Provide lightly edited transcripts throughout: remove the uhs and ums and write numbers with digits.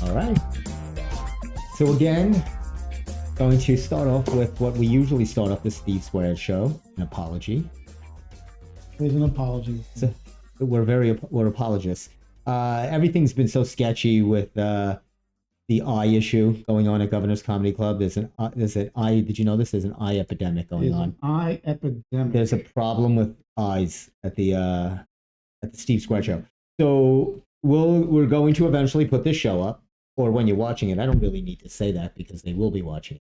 All right. So again, going to start off with what we usually start off the Steve Squared show, an apology. There's an apology. So we're apologists. Everything's been so sketchy with the eye issue going on at Governor's Comedy Club. There's an eye. Did you know this? There's an eye epidemic going on. An eye epidemic. There's a problem with eyes at the Steve Squared show. So we're going to eventually put this show up, or when you're watching it. I don't really need to say that because they will be watching it.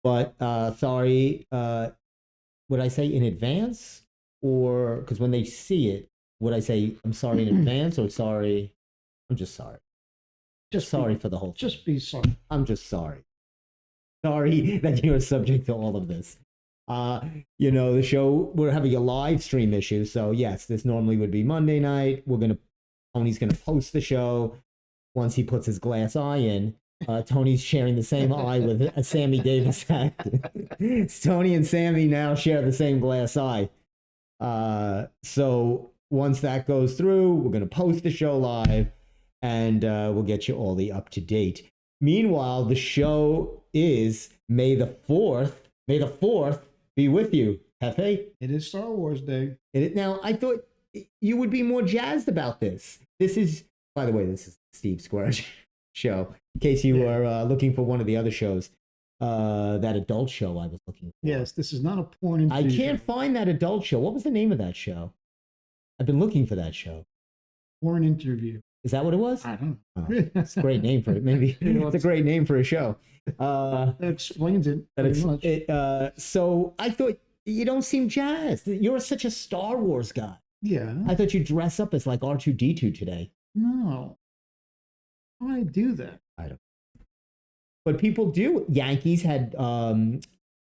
But sorry, would I say in advance, or because when they see it, would I say I'm sorry in advance, or sorry? I'm just sorry. Just sorry for the whole thing. Just be sorry. I'm just sorry. Sorry that you're subject to all of this. The show, we're having a live stream issue. So yes, this normally would be Monday night. Tony's gonna post the show once he puts his glass eye in. Tony's sharing the same eye with a Sammy Davis act. Tony and Sammy now share the same glass eye. So once that goes through, we're gonna post the show live, and we'll get you all the up to date. Meanwhile, the show is May the 4th. May the 4th be with you, Hefe. It is Star Wars Day. Now, I thought you would be more jazzed about this. This is, by the way, this is Steve Squared show. In case you are looking for one of the other shows, that adult show I was looking for. Yes, this is not a porn interview. I can't find that adult show. What was the name of that show? I've been looking for that show. Porn interview. Is that what it was? I don't know. Oh, it's a great name for it. Maybe it's a great name for a show. That explains it. Much. So I thought you don't seem jazzed. You're such a Star Wars guy. Yeah. I thought you'd dress up as like R2-D2 today. No. Why would I do that? I don't. But people do. Yankees had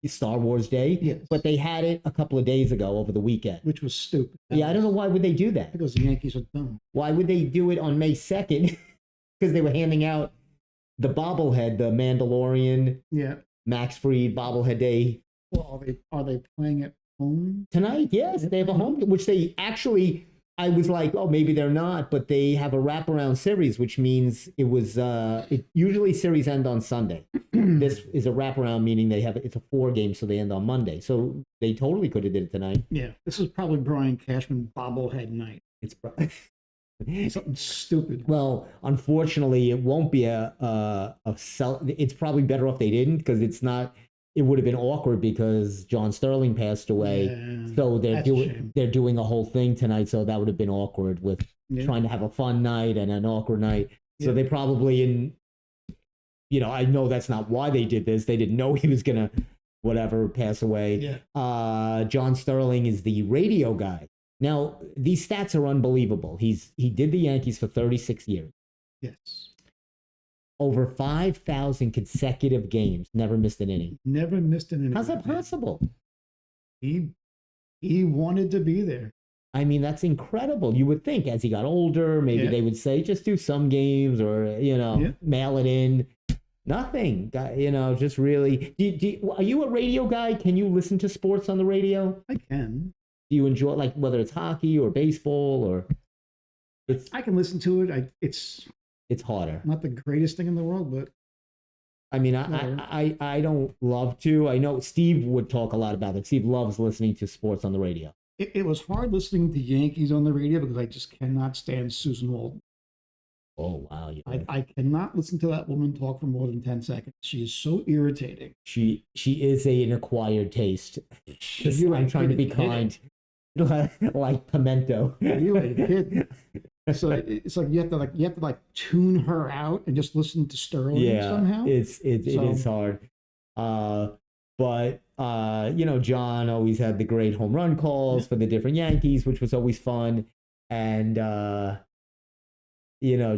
Star Wars Day, yes, but they had it a couple of days ago over the weekend. Which was stupid. I don't know why would they do that. Because the Yankees are dumb. Why would they do it on May 2nd? Because they were handing out the bobblehead, the Mandalorian, Max Fried bobblehead day. Well, are they playing at home? Tonight, yes. They have a home, which they actually, I was like, oh, maybe they're not, but they have a wraparound series, which means usually series end on Sunday. This is a wraparound, meaning it's a 4 game, so they end on Monday. So they totally could have did it tonight. Yeah, this is probably Brian Cashman bobblehead night. It's something stupid. Well, unfortunately, it won't be it's probably better off they didn't, because it would have been awkward because John Sterling passed away. Yeah, so they're doing a whole thing tonight, so that would have been awkward with trying to have a fun night and an awkward night. So they probably I know that's not why they did this. They didn't know he was gonna pass away. Yeah. John Sterling is the radio guy. Now, these stats are unbelievable. He did the Yankees for 36 years. Yes. Over 5,000 consecutive games, never missed an inning. Never missed an inning. How's that possible? He wanted to be there. I mean, that's incredible. You would think as he got older, maybe they would say, just do some games or, mail it in. Nothing. Just really. Are you a radio guy? Can you listen to sports on the radio? I can. Do you enjoy, like, whether it's hockey or baseball or? I can listen to it. It's harder. Not the greatest thing in the world, but. I mean, I don't love to. I know Steve would talk a lot about it. Steve loves listening to sports on the radio. It was hard listening to Yankees on the radio because I just cannot stand Susan Walton. Oh, wow. I cannot listen to that woman talk for more than 10 seconds. She is so irritating. She is an acquired taste. I'm trying to be kind. Like pimento. You ain't kidding. So it's like you have to tune her out and just listen to Sterling somehow. It is hard. But John always had the great home run calls for the different Yankees, which was always fun. And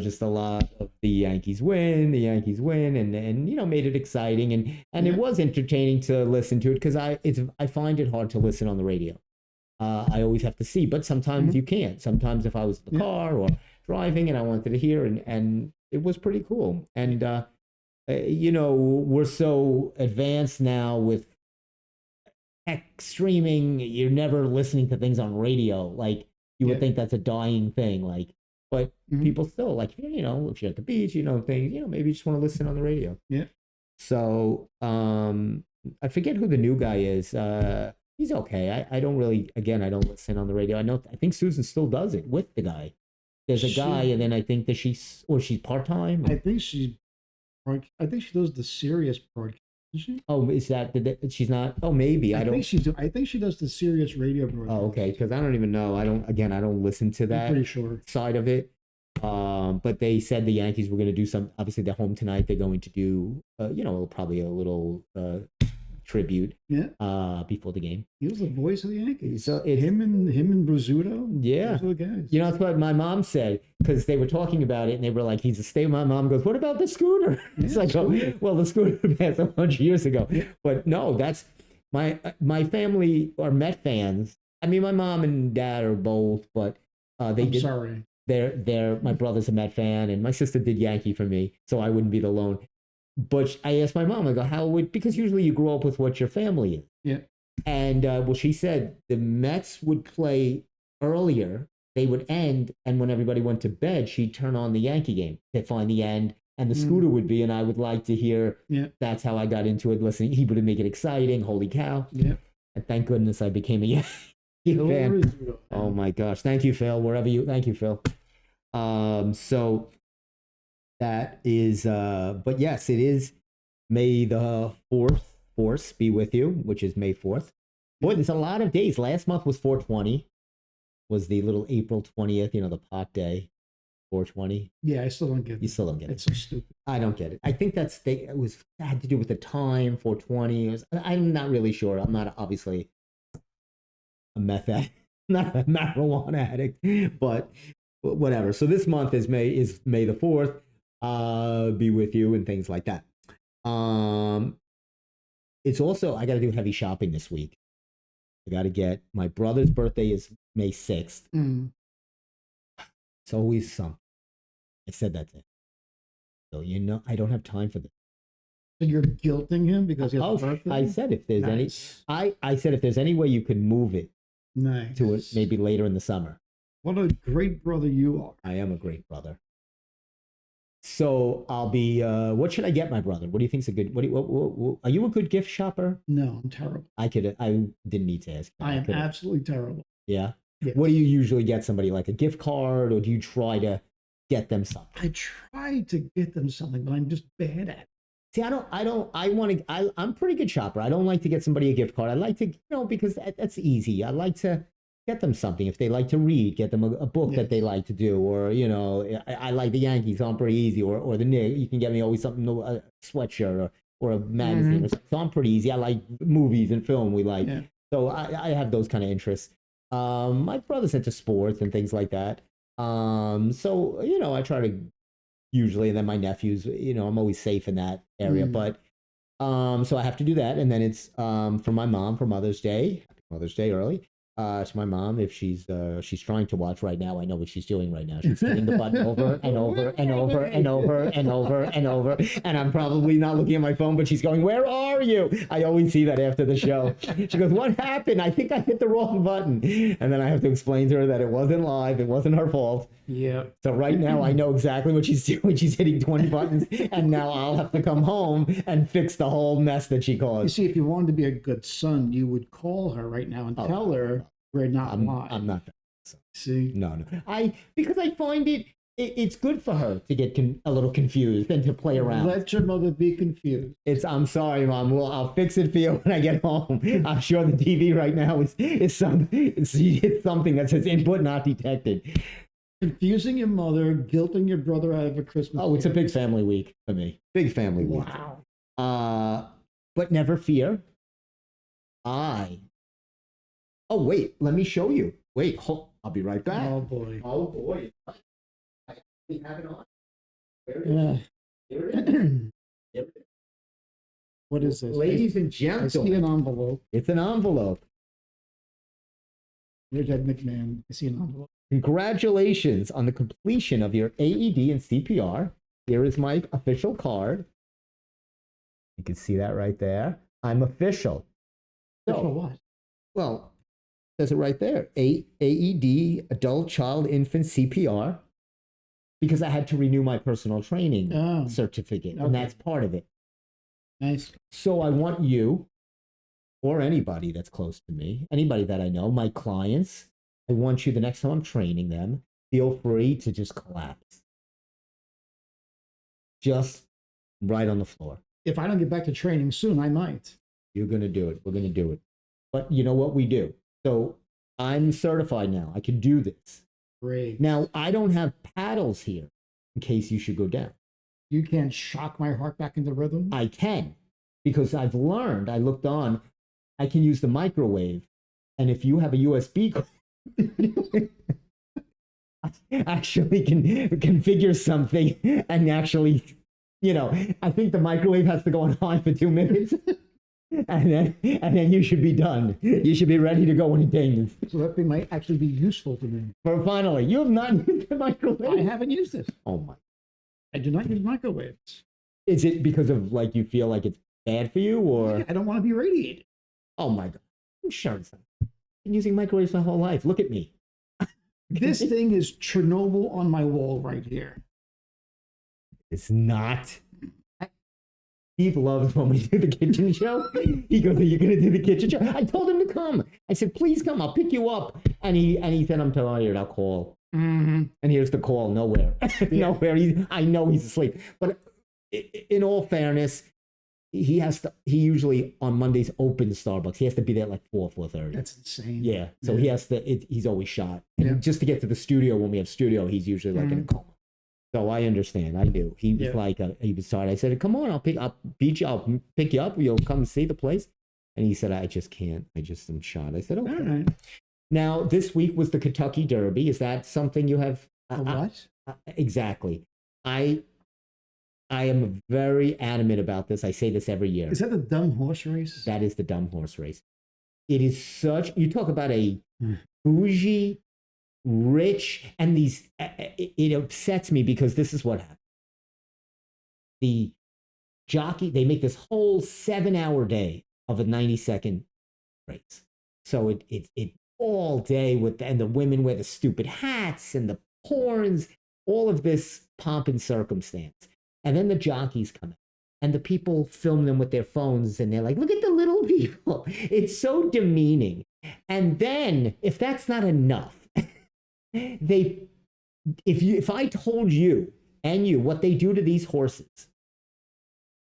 just a lot of the Yankees win, and made it exciting, and it was entertaining to listen to it, because I find it hard to listen on the radio. I always have to see, but sometimes you can't. Sometimes if I was in the car or driving and I wanted to hear, and it was pretty cool. And we're so advanced now with tech streaming. You're never listening to things on radio. Like you would think that's a dying thing. Like But Mhm. people still like, if you're at the beach, things, maybe you just want to listen on the radio. Yeah. So I forget who the new guy is. He's okay. I don't really, again, I don't listen on the radio. I think Susan still does it with the guy. There's a guy, and then I think that she's part time. I think I think she does the Sirius broadcast. Does she? Oh, is she's not? Oh, maybe I don't. I think she does the Sirius radio broadcast. Oh, okay, because I don't even know. I don't listen to that. I'm pretty sure. Side of it. But they said the Yankees were going to do some. Obviously, they're home tonight. They're going to do, probably a little tribute. Yeah. Before the game. He was the voice of the Yankees. So him and Rizzuto. Yeah. Those are the guys. That's what my mom said, because they were talking about it and they were like, he's a stay. My mom goes, what about the scooter? It's like, oh, well, the scooter passed 100 years ago. Yeah. But no, that's my family are Met fans. I mean, my mom and dad are both, but sorry. My brother's a Met fan, and my sister did Yankee for me, so I wouldn't be alone. But I asked my mom, I go, because usually you grow up with what your family is. Yeah. And well, she said the Mets would play earlier, they would end, and when everybody went to bed, she'd turn on the Yankee game to find the end, and the scooter would be, and I would like to hear. Yeah. That's how I got into it, listening. He would make it exciting. Holy cow. Yeah. And thank goodness I became a Yankee fan. Oh my gosh. Thank you, Phil. Thank you, Phil. So that is, but yes, it is May the 4th. Force be with you, which is May 4th. Boy, there's a lot of days. Last month was 420, was the little April 20th, the pot day, 420. Yeah, I still don't get it. You still don't get it. It's so stupid. I don't get it. I think it had to do with the time, 420. I'm not really sure. I'm not obviously a meth addict, not a marijuana addict, but whatever. So this month is May the 4th. Be with you and things like that. It's also, I got to do heavy shopping this week. I got to get, my brother's birthday is May 6th. Mm. It's always something. I said that to him. So, I don't have time for this. So you're guilting him because he has a birthday? I said if there's I said if there's any way you could move it to it maybe later in the summer. What a great brother you are. I am a great brother. So I'll be. What should I get my brother? What do you think's a good? What are you a good gift shopper? No, I'm terrible. I didn't need to ask. I am absolutely terrible. Yeah. Yes. What do you usually get somebody, like a gift card, or do you try to get them something? I try to get them something, but I'm just bad at it. See, I'm a pretty good shopper. I don't like to get somebody a gift card. I like to, because that's easy. I like to get them something. If they like to read, get them a book that they like to do, or, I like the Yankees, so I'm pretty easy, or the Knicks. You can get me always something, a sweatshirt or a magazine. Mm-hmm. So I'm pretty easy. I like movies and film we like. Yeah. So I have those kind of interests. My brother's into sports and things like that. So, I try to usually, and then my nephews, I'm always safe in that area. But so I have to do that. And then it's for my mom for Mother's Day. Happy Mother's Day early. To my mom, if she's trying to watch right now. I know what she's doing right now. She's hitting the button over and over and over and over and over and over. And I'm probably not looking at my phone, but she's going, "Where are you?" I always see that after the show. She goes, "What happened? I think I hit the wrong button." And then I have to explain to her that it wasn't live. It wasn't her fault. Yeah. So right now I know exactly what she's doing. She's hitting 20 buttons, and now I'll have to come home and fix the whole mess that she caused. You see, if you wanted to be a good son, you would call her right now and tell her we're not live. I'm not that. So. See? No. Because I find it's good for her to get a little confused and to play around. Let your mother be confused. I'm sorry, Mom. Well, I'll fix it for you when I get home. I'm sure the TV right now is something that says input not detected. Confusing your mother, guilting your brother out of a Christmas. Oh, it's a big family week for me. Big family week. Wow. But never fear. Oh, wait. Let me show you. Wait. I'll be right back. Oh, boy. Oh, boy. I actually have it on. There it is. There it is. There it is. What is this? Ladies and gentlemen. I see an envelope. It's an envelope. There's that nickname. I see an envelope. Congratulations on the completion of your AED and CPR. Here is my official card. You can see that right there. I'm official. Official what? Well, it says it right there. AED, adult, child, infant, CPR. because I had to renew my personal training Oh, certificate, okay. and that's part of it. Nice. So I want you, or anybody that's close to me, anybody that I know, my clients, I want you the next time I'm training them, feel free to just collapse. Just right on the floor. If I don't get back to training soon, I might. You're going to do it. We're going to do it. But you know what we do? So I'm certified now. I can do this. Great. Now, I don't have paddles here in case you should go down. You can't shock my heart back into rhythm? I can, because I've learned, I looked on, I can use the microwave. And if you have a USB, actually can configure something and actually, I think the microwave has to go on high for 2 minutes. And then you should be done. You should be ready to go when it dings. So that thing might actually be useful to me. But finally, you have not used the microwave. I haven't used it. Oh my. I do not use microwaves. Is it because of like you feel like it's bad for you, or I don't want to be radiated. oh my God, I'm sure it's not. I've been using microwaves my whole life. Look at me. This thing is Chernobyl on my wall right here. It's not. Steve loves when we do the kitchen show. He goes, "Are you going to do the kitchen show?" I told him to come. I said, "Please come. I'll pick you up." And he said, "I'm tired. I'll call." Mm-hmm. And here's the call. Nowhere. Nowhere. I know he's asleep. But in all fairness, he usually on Mondays opens Starbucks. He has to be there at like 4:30. That's insane. Yeah. So he has to. He's always shot. And Yeah. just to get to the studio when we have studio, he's usually like in a coma. So I understand. I knew he was like he was tired. I said, "Come on, I'll beat you. I'll pick you up. You'll come see the place." And he said, "I just can't. I just am shot." I said, "Okay." All right. Now this week was the Kentucky Derby. Is that something you have? What? Exactly. I am very adamant about this. I say this every year. Is that the dumb horse race? That is the dumb horse race. It is such. You talk about a bougie, rich, and these. It upsets me because this is what happened. The jockey, they make this whole 7-hour day of a 90-second race. So it all day and the women wear the stupid hats and the horns, all of this pomp and circumstance. And then the jockeys come in and the people film them with their phones and they're like, "Look at the little people." It's so demeaning. And then if that's not enough, if I told you and you what they do to these horses,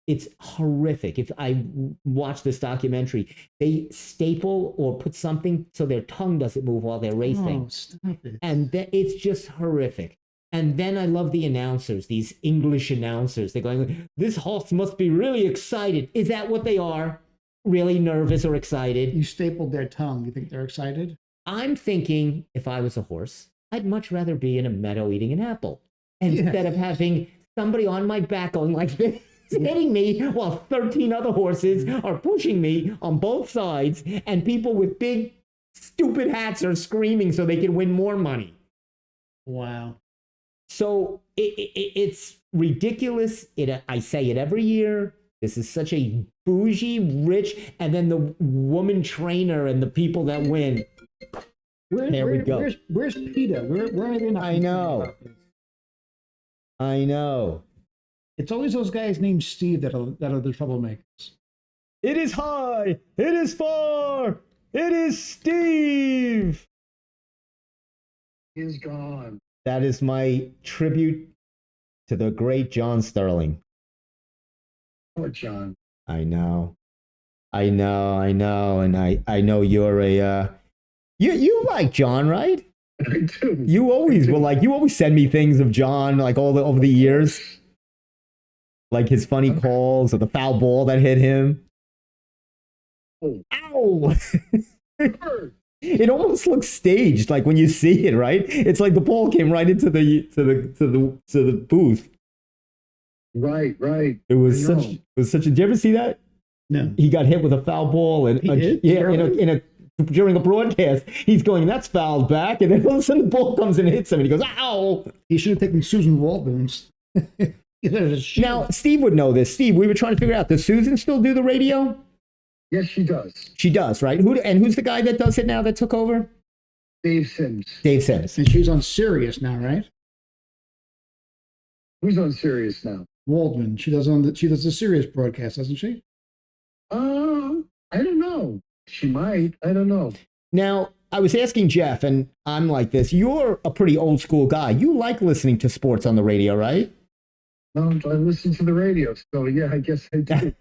it's horrific. If I watch this documentary, they staple or put something so their tongue doesn't move while they're racing. Oh, stop it. And it's just horrific. And then I love the announcers, these English announcers. They're going, "This horse must be really excited." Is that what they are? Really nervous or excited? You stapled their tongue. You think they're excited? I'm thinking if I was a horse, I'd much rather be in a meadow eating an apple instead of having somebody on my back going like this, hitting me while 13 other horses are pushing me on both sides and people with big, stupid hats are screaming so they can win more money. Wow. So it's ridiculous. I say it every year. This is such a bougie, rich, and then the woman trainer and the people that win. There we go. Where's PETA? Where are they not? I know. I know. It's always those guys named Steve that are the troublemakers. It is high. It is far. It is Steve. Is gone. That is my tribute to the great John Sterling. Poor John. I know. And I know you're a you like John, right? I do. You always send me things of John like over the years. Like his funny calls or the foul ball that hit him. Oh. Ow! It almost looks staged, like when you see it, right? It's like the ball came right into the booth. Right. It was such. Did you ever see that? No. He got hit with a foul ball, and during a broadcast, he's going, "That's fouled back," and then all of a sudden the ball comes and hits him, and he goes, "Ow!" He should have taken Susan Waldman's. Now, Steve would know this. Steve, we were trying to figure out, does Susan still do the radio? Yes, she does. She does, right? Who's the guy that does it now that took over? Dave Sims. Dave Sims. And she's on Sirius now, right? Who's on Sirius now? Waldman. She does a serious broadcast, doesn't she? I don't know. She might. I don't know. Now, I was asking Jeff, and I'm like this. You're a pretty old school guy. You like listening to sports on the radio, right? No, I listen to the radio, so yeah, I guess I do.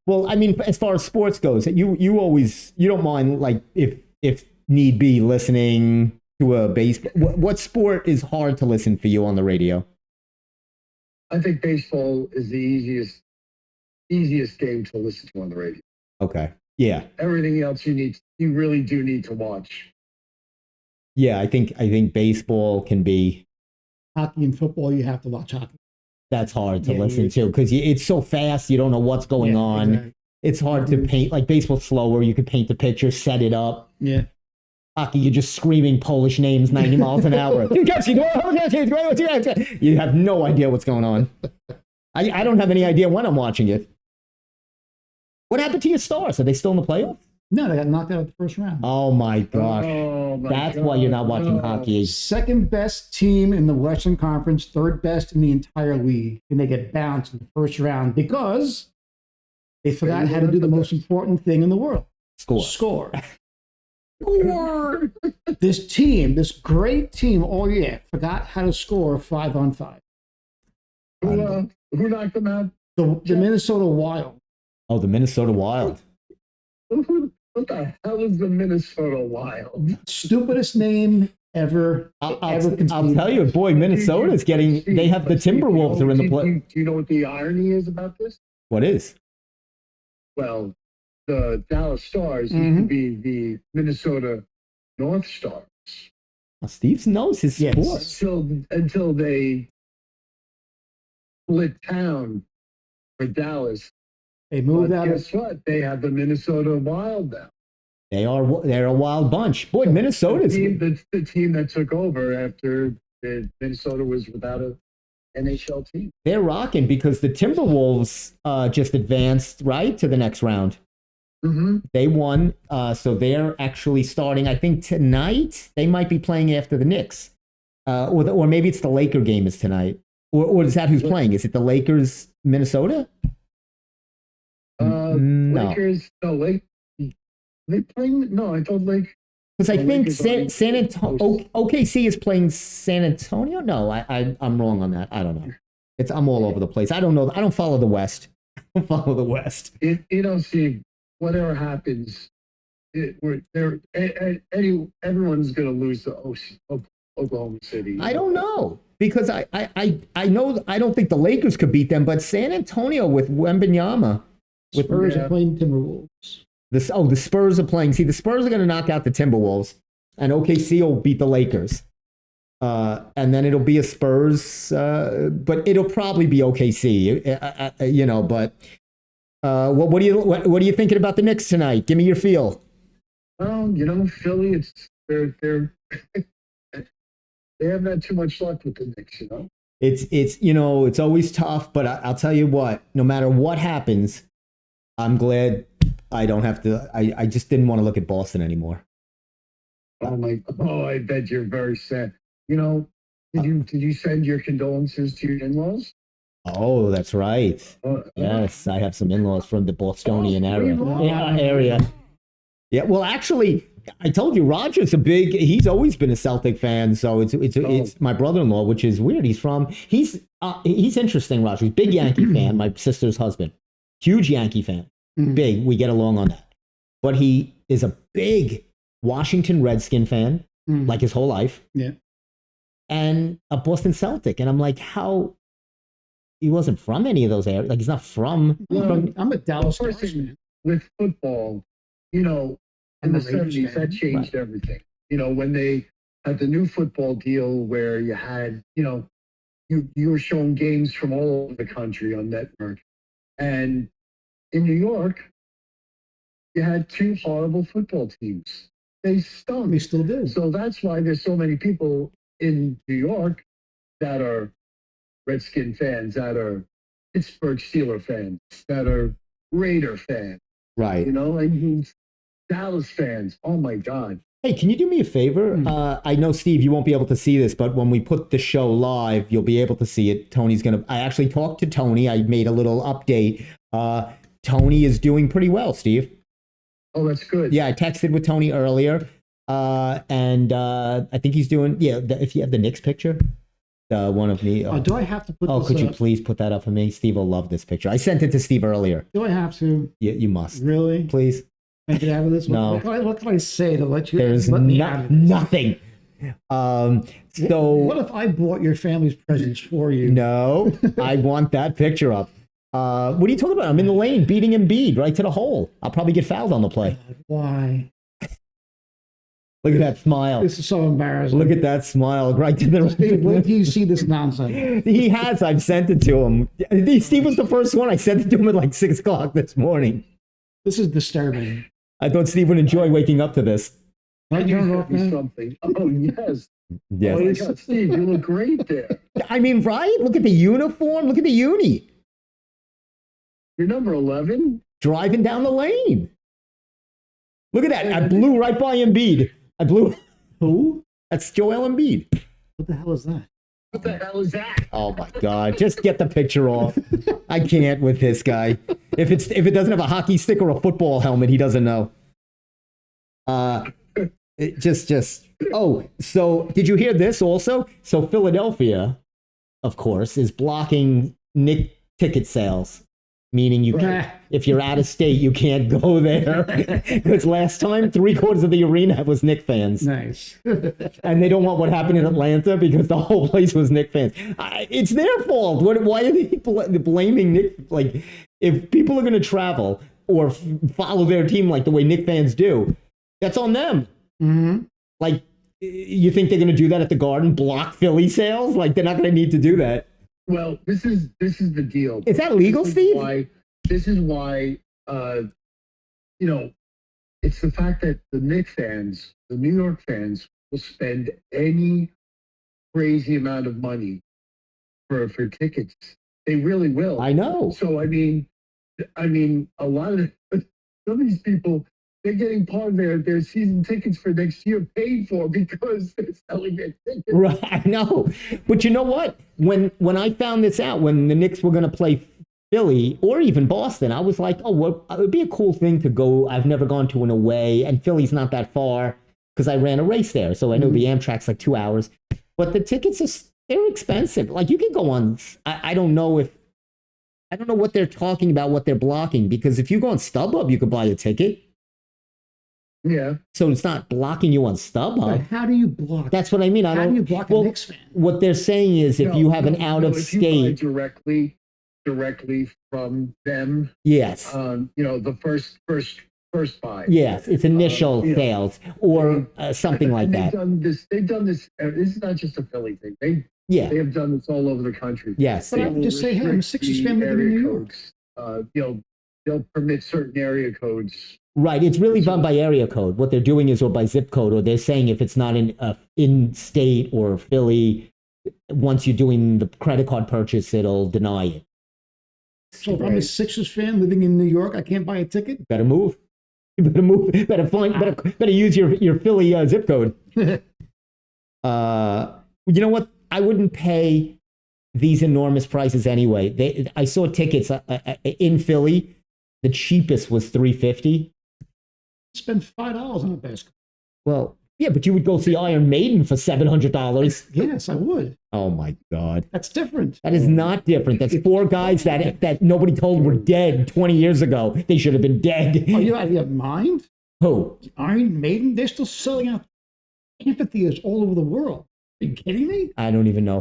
Well, I mean, as far as sports goes, you don't mind, like, if need be, listening to a baseball. What sport is hard to listen for you on the radio? I think baseball is the easiest game to listen to on the radio. Okay. Yeah. Everything else you really do need to watch. Yeah, I think baseball can be. Hockey and football, you have to watch hockey. That's hard to listen to because it's so fast. You don't know what's going on. Exactly. It's hard to paint. Like baseball's slower. You can paint the picture, set it up. Yeah. Hockey, you're just screaming Polish names 90 miles an hour. You have no idea what's going on. I don't have any idea when I'm watching it. What happened to your Stars? Are they still in the playoffs? No, they got knocked out of the first round. Oh my gosh. That's why you're not watching hockey. Second best team in the Western Conference, third best in the entire league. And they get bounced in the first round because they forgot how to do the most important thing in the world. Score. Score. This great team all year forgot how to score 5-on-5. Who knocked them out? The Minnesota Wild. Oh, the Minnesota Wild. What the hell is the Minnesota Wild? Stupidest name ever. I'll tell you, boy, Minnesota's getting. They have the Timberwolves are in the play. Do you know what the irony is about this? What is? Well, the Dallas Stars used to be the Minnesota North Stars. Well, Steve knows his sports. Until they split town for Dallas. They moved out. Guess what? They have the Minnesota Wild now. They're a wild bunch. Boy, Minnesota's the team that took over after Minnesota was without a NHL team. They're rocking because the Timberwolves just advanced right to the next round. Mm-hmm. They won, so they're actually starting. I think tonight they might be playing after the Knicks, or maybe it's the Laker game is tonight, or is that who's playing? Is it the Lakers, Minnesota? No. Lakers. No, they playing? No, I thought because I think San Antonio, OKC is playing San Antonio. No, I'm wrong on that. I don't know. I'm all over the place. I don't know. I don't follow the West. I don't follow the West. See, whatever happens, everyone's going to lose to Oklahoma City. I don't know because I know I don't think the Lakers could beat them, but San Antonio with Wembanyama. With Spurs are playing Timberwolves. The Spurs are playing. See, the Spurs are going to knock out the Timberwolves, and OKC will beat the Lakers. And then it'll be a Spurs, but it'll probably be OKC. But what are you thinking about the Knicks tonight? Give me your feel. Well, Philly, they haven't had too much luck with the Knicks. It's always tough, but I'll tell you what. No matter what happens, I'm glad I don't have to. I just didn't want to look at Boston anymore. I bet you're very sad. Did you send your condolences to your in-laws? Oh, that's right. Yes, I have some in-laws from the Bostonian area. Yeah, well, actually, I told you Roger's he's always been a Celtic fan, so it's my brother-in-law, which is weird. He's interesting, Roger. He's a big Yankee fan, my sister's husband. Huge Yankee fan. Mm-hmm. Big. We get along on that. But he is a big Washington Redskin fan, like his whole life. Yeah. And a Boston Celtic. And I'm like, how? He wasn't from any of those areas. Like, he's not from. I'm a Dallas fan. With football, in the 70s, that changed everything. When they had the new football deal where you had, you were showing games from all over the country on network. And in New York, you had two horrible football teams. They stunk. They still do. So that's why there's so many people in New York that are Redskin fans, that are Pittsburgh Steeler fans, that are Raider fans. Right. And Dallas fans. Oh my God. Hey, can you do me a favor? I know, Steve, you won't be able to see this, but when we put the show live, you'll be able to see it. I actually talked to Tony. I made a little update. Tony is doing pretty well, Steve. Oh, that's good. Yeah, I texted with Tony earlier. And I think he's doing, if you have the Knicks picture, the one of me. Do I have to put this could you up? please put that up for me? Steve will love this picture. I sent it to Steve earlier. Do I have to? You must. Really? Please. Can I get out of this? No. What can I say to let you There's let me out of this? nothing. So what if I bought your family's presents for you? No, I want that picture up. What are you talking about? I'm in the lane beating Embiid right to the hole. I'll probably get fouled on the play. Why? Look at that smile. This is so embarrassing. Look at that smile right to the Steve, wait till you see this nonsense. He has. I've sent it to him. Steve was the first one. I sent it to him at like 6 o'clock this morning. This is disturbing. I thought Steve would enjoy waking up to this. Can I turn it off now? Something. Oh, yes. Yes. Oh, my God, Steve, you look great there. I mean, right? Look at the uniform. Look at the uni. You're number 11? Driving down the lane. Look at that. I blew right by Embiid. I blew. Who? That's Joel Embiid. What the hell is that? What the hell is that? Oh my God! Just get the picture off. I can't with this guy. If it doesn't have a hockey stick or a football helmet, he doesn't know. Oh, so did you hear this also? So Philadelphia, of course, is blocking Knick ticket sales. Meaning if you're out of state, you can't go there. Because last time, 3/4 of the arena was Knick fans. Nice. And they don't want what happened in Atlanta because the whole place was Knick fans. It's their fault. Why are they blaming Knick? Like, if people are going to travel or follow their team like the way Knick fans do, that's on them. Mm-hmm. Like, you think they're going to do that at the Garden? Block Philly sales? Like, they're not going to need to do that. Well, this is the deal. Is that legal, Steve? This is why, it's the fact that the Knicks fans, the New York fans, will spend any crazy amount of money for tickets. They really will. I know. So I mean, a lot of some of these people, they're getting part of their season tickets for next year paid for because they're selling their tickets. Right, I know. But you know what? When I found this out, when the Knicks were going to play Philly or even Boston, I was like, oh, well, it would be a cool thing to go. I've never gone to an away, and Philly's not that far because I ran a race there. So I know the Amtrak's like 2 hours. But the tickets, they're expensive. Like, you can go on, I don't know what they're talking about, what they're blocking, because if you go on StubHub, you could buy a ticket. Yeah. So it's not blocking you on StubHub. But how do you block? That's what I mean. How do you block a Knicks fan? What they're saying is if you have an out of state directly from them. Yes. The first buy. Yes, it's initial sales or something like that. They've done this. This is not just a Philly thing. They have done this all over the country. Yes. But I would just say, hey, I'm a Sixers fan living in New York. They'll permit certain area codes. Right. It's really done by area code. What they're doing is, or by zip code, or they're saying if it's not in state or Philly, once you're doing the credit card purchase, it'll deny it. So if I'm a Sixers fan living in New York, I can't buy a ticket? Better move. You better move. Better use your Philly zip code. You know what? I wouldn't pay these enormous prices anyway. I saw tickets in Philly. The cheapest was $350. Spend $5 on a basketball. Well, yeah, but you would go see Iron Maiden for $700. Yes, I would. Oh my God, that's different. That is not different. That's 4 guys that nobody told were dead 20 years ago. They should have been dead. Oh, you out of your mind? Who? Iron Maiden? They're still selling out amphitheaters all over the world. Are you kidding me? I don't even know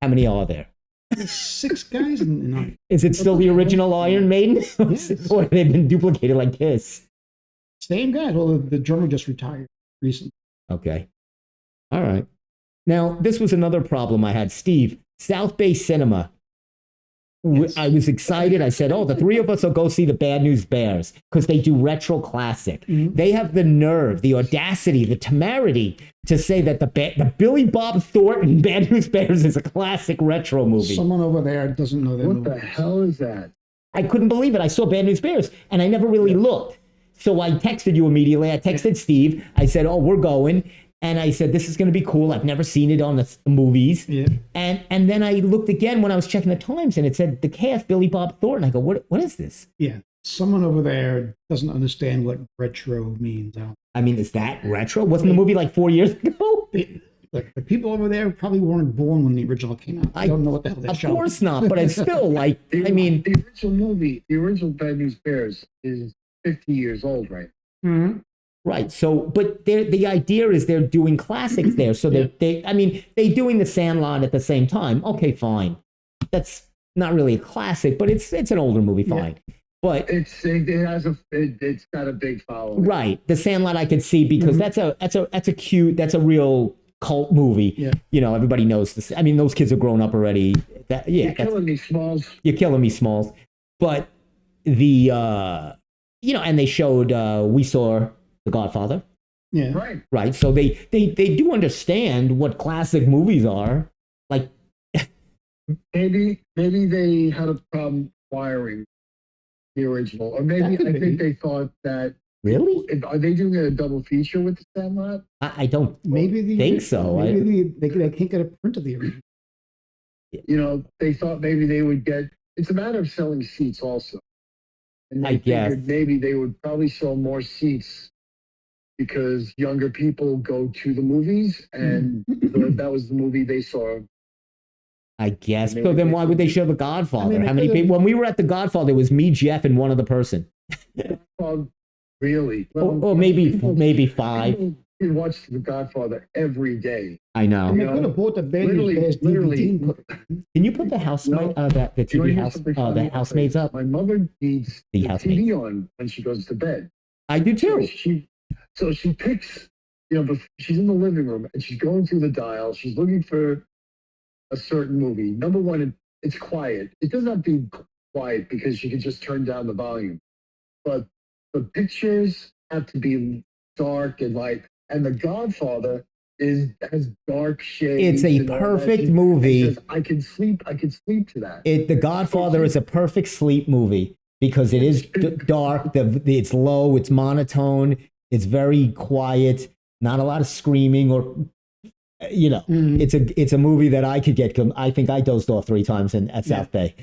how many are there. There's 6 guys in Iron. Is it still the original Iron Maiden? Yes. Or they've been duplicated like Kiss? Same guys. Well, the drummer just retired recently. Okay. All right. Now, this was another problem I had. Steve, South Bay Cinema. Yes. I was excited. I said, the 3 of us will go see the Bad News Bears because they do retro classic. Mm-hmm. They have the nerve, the audacity, the temerity to say that the Billy Bob Thornton Bad News Bears is a classic retro movie. Someone over there doesn't know that movie. What the hell is that? I couldn't believe it. I saw Bad News Bears and I never really looked. So I texted you immediately. I texted Steve. I said, "Oh, we're going." And I said, "This is going to be cool. I've never seen it on the movies." Yeah. And then I looked again when I was checking the times, and it said the cast Billy Bob Thornton. I go, "What is this?" Yeah. Someone over there doesn't understand what retro means. I mean, is that retro? Wasn't the movie like 4 years ago? Look, the people over there probably weren't born when the original came out. I don't know what the hell they're Of showing. course not, but it's still like, I mean, the original movie, the original Bad News Bears is 50 years old, right? Mm-hmm. right. So, but the idea is they're doing classics there. So I mean, they're doing The Sandlot at the same time. Okay, fine. That's not really a classic, but it's an older movie, fine. But it's got a big following. Right. The Sandlot I could see because that's a real cult movie. Yeah. You know, everybody knows this. I mean, those kids are grown up already. You're killing me, Smalls. You're killing me, Smalls. But and they showed we saw The Godfather. Yeah. Right. Right. So they do understand what classic movies are. Like maybe they had a problem acquiring the original, or maybe I think they thought that. Really? Are they doing a double feature with The Sandlot? I don't think so. Maybe they can't get a print of the original. You know, they thought maybe they would get. It's a matter of selling seats also. And I guess figured maybe they would probably sell more seats because younger people go to the movies, and that was the movie they saw. I guess. So then why would they show The Godfather? I mean, how many people? When we were at The Godfather, it was me, Jeff, and one other person. Really? Well, or maybe five. You watch The Godfather every day. I know. And they could have bought the Bad News Bears DVD and put Can you put the housemaid, the TV house, the housemaids up? My mother needs The the TV on when she goes to bed. I do too. So she picks, she's in the living room and she's going through the dial. She's looking for a certain movie. Number one, it's quiet. It doesn't have to be quiet because she can just turn down the volume. But the pictures have to be dark and light. And The Godfather has dark shades. It's a perfect movie. Says, I can sleep to that. The Godfather is a perfect sleep movie because it is dark. It's low. It's monotone. It's very quiet. Not a lot of screaming or, It's a movie that I could get. I think I dozed off 3 times at South Bay,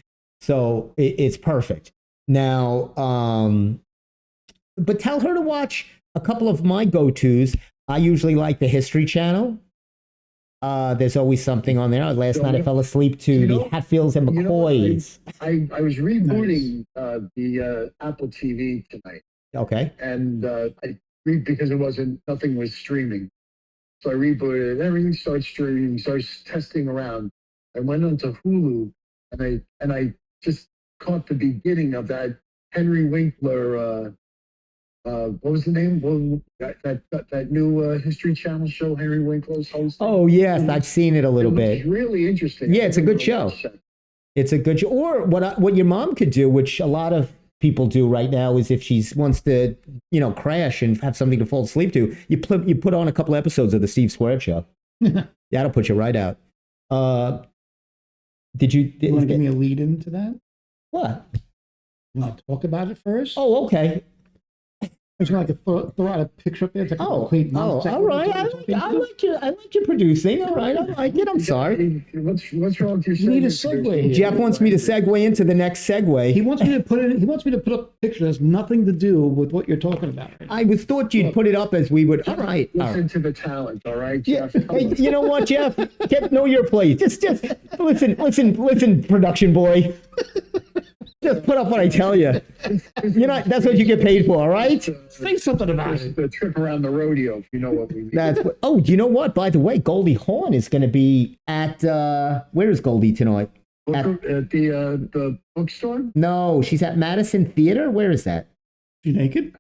so it's perfect. Now, but tell her to watch a couple of my go-tos. I usually like the History Channel. There's always something on there. Last night I fell asleep to the Hatfields and McCoys. I was rebooting the Apple TV tonight. Okay. And because nothing was streaming. So I rebooted it. Everything starts streaming, starts testing around. I went onto Hulu and I just caught the beginning of that Henry Winkler. What was the name? Well, that new History Channel show Henry Winkler's hosting. Oh yes, I've seen it a little bit. It's really interesting. Yeah, it's a good show. It's a good show. Or what your mom could do, which a lot of people do right now, is if she wants to, crash and have something to fall asleep to, you put on a couple episodes of the Steve Squared Show. That'll put you right out. Did you want to give me a lead into that? What? You want to talk about it first? Oh, okay. I was going to throw out a picture up there. It's like all right. I like you producing. All right, I like it. I'm sorry. What's wrong with your You need a segue here. Jeff wants me to segue into the next segue. He wants me to put up a picture that has nothing to do with what you're talking about. I thought you'd put it up as we would. All right. Listen to the talent, all right, Yeah. Jeff? Hey, you know what, Jeff? Know your place. Just listen, production boy. Just put up what I tell you. That's what you get paid for, all right? Say something about it. The trip around the rodeo, if you know what we mean. You know what? By the way, Goldie Hawn is going to be at, where is Goldie tonight? At the bookstore? No, she's at Madison Theater. Where is that? She naked?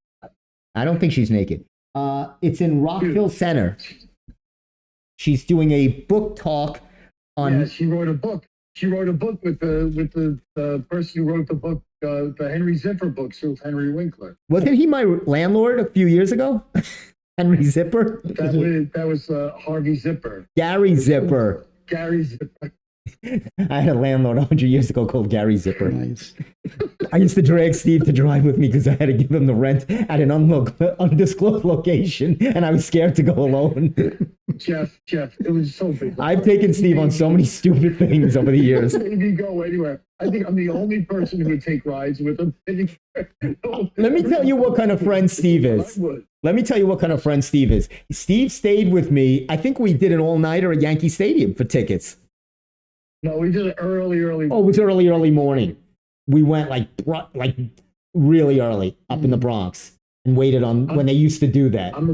I don't think she's naked. It's in Rockville Center. She's doing a book talk on. Yeah, she wrote a book. She wrote a book with the person who wrote the book, the Henry Zipper books with Henry Winkler. Wasn't he my landlord a few years ago? Henry Zipper? That was Harvey Zipper. Gary Zipper. Gary Zipper. I had a landlord 100 years ago called Gary Zipper. Nice. I used to drag Steve to drive with me because I had to give him the rent at an undisclosed location, and I was scared to go alone. Jeff, it was so big. I've taken Steve on so many stupid things over the years. If you go anywhere, I think I'm the only person who would take rides with him. Let me tell you what kind of friend Steve is. Let me tell you what kind of friend Steve is. Steve stayed with me. I think we did an all-nighter at Yankee Stadium for tickets. No, we did it early. Oh, it was early morning. We went like really early up in the Bronx and waited on when they used to do that. I'm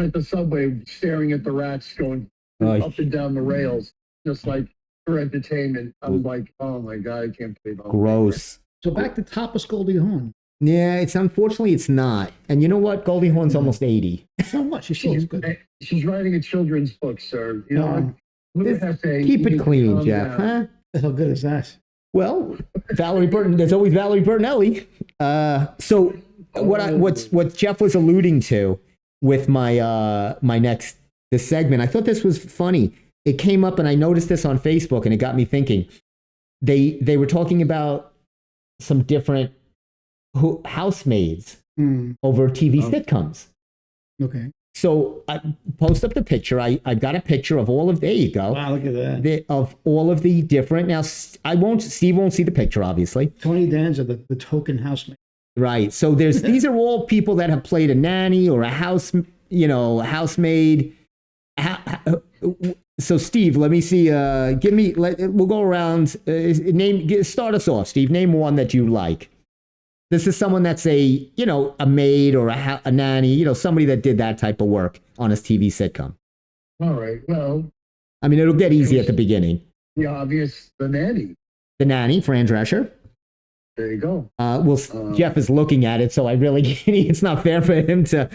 at the subway staring at the rats going up and down the rails, just like for entertainment. I'm like, oh my God, I can't believe how Gross. So back to Tapas Goldie Hawn. Yeah, unfortunately it's not. And you know what? Goldie Hawn's almost 80. So much. She's good. She's writing a children's book, sir. You know, Keep it clean, Jeff. Huh? How good is that? Well, Valerie Burton. There's always Valerie Bertinelli. So what Jeff was alluding to with my this segment, I thought this was funny. It came up, and I noticed this on Facebook, and it got me thinking. They were talking about some different housemaids over TV sitcoms. Okay. So I post up the picture. I've got a picture of all of, there you go. Wow, look at that. Of all of the different, now Steve won't see the picture, obviously. Tony Danza, the token housemaid. Right. So these are all people that have played a nanny or a housemaid. So Steve, let me see, we'll go around, start us off, Steve. Name one that you like. This is someone that's a maid or a nanny, somebody that did that type of work on a TV sitcom. All right. Well, I mean, it'll get easy at the beginning. The obvious, the nanny. The nanny, Fran Drescher. There you go. Jeff is looking at it, so it's not fair for him to.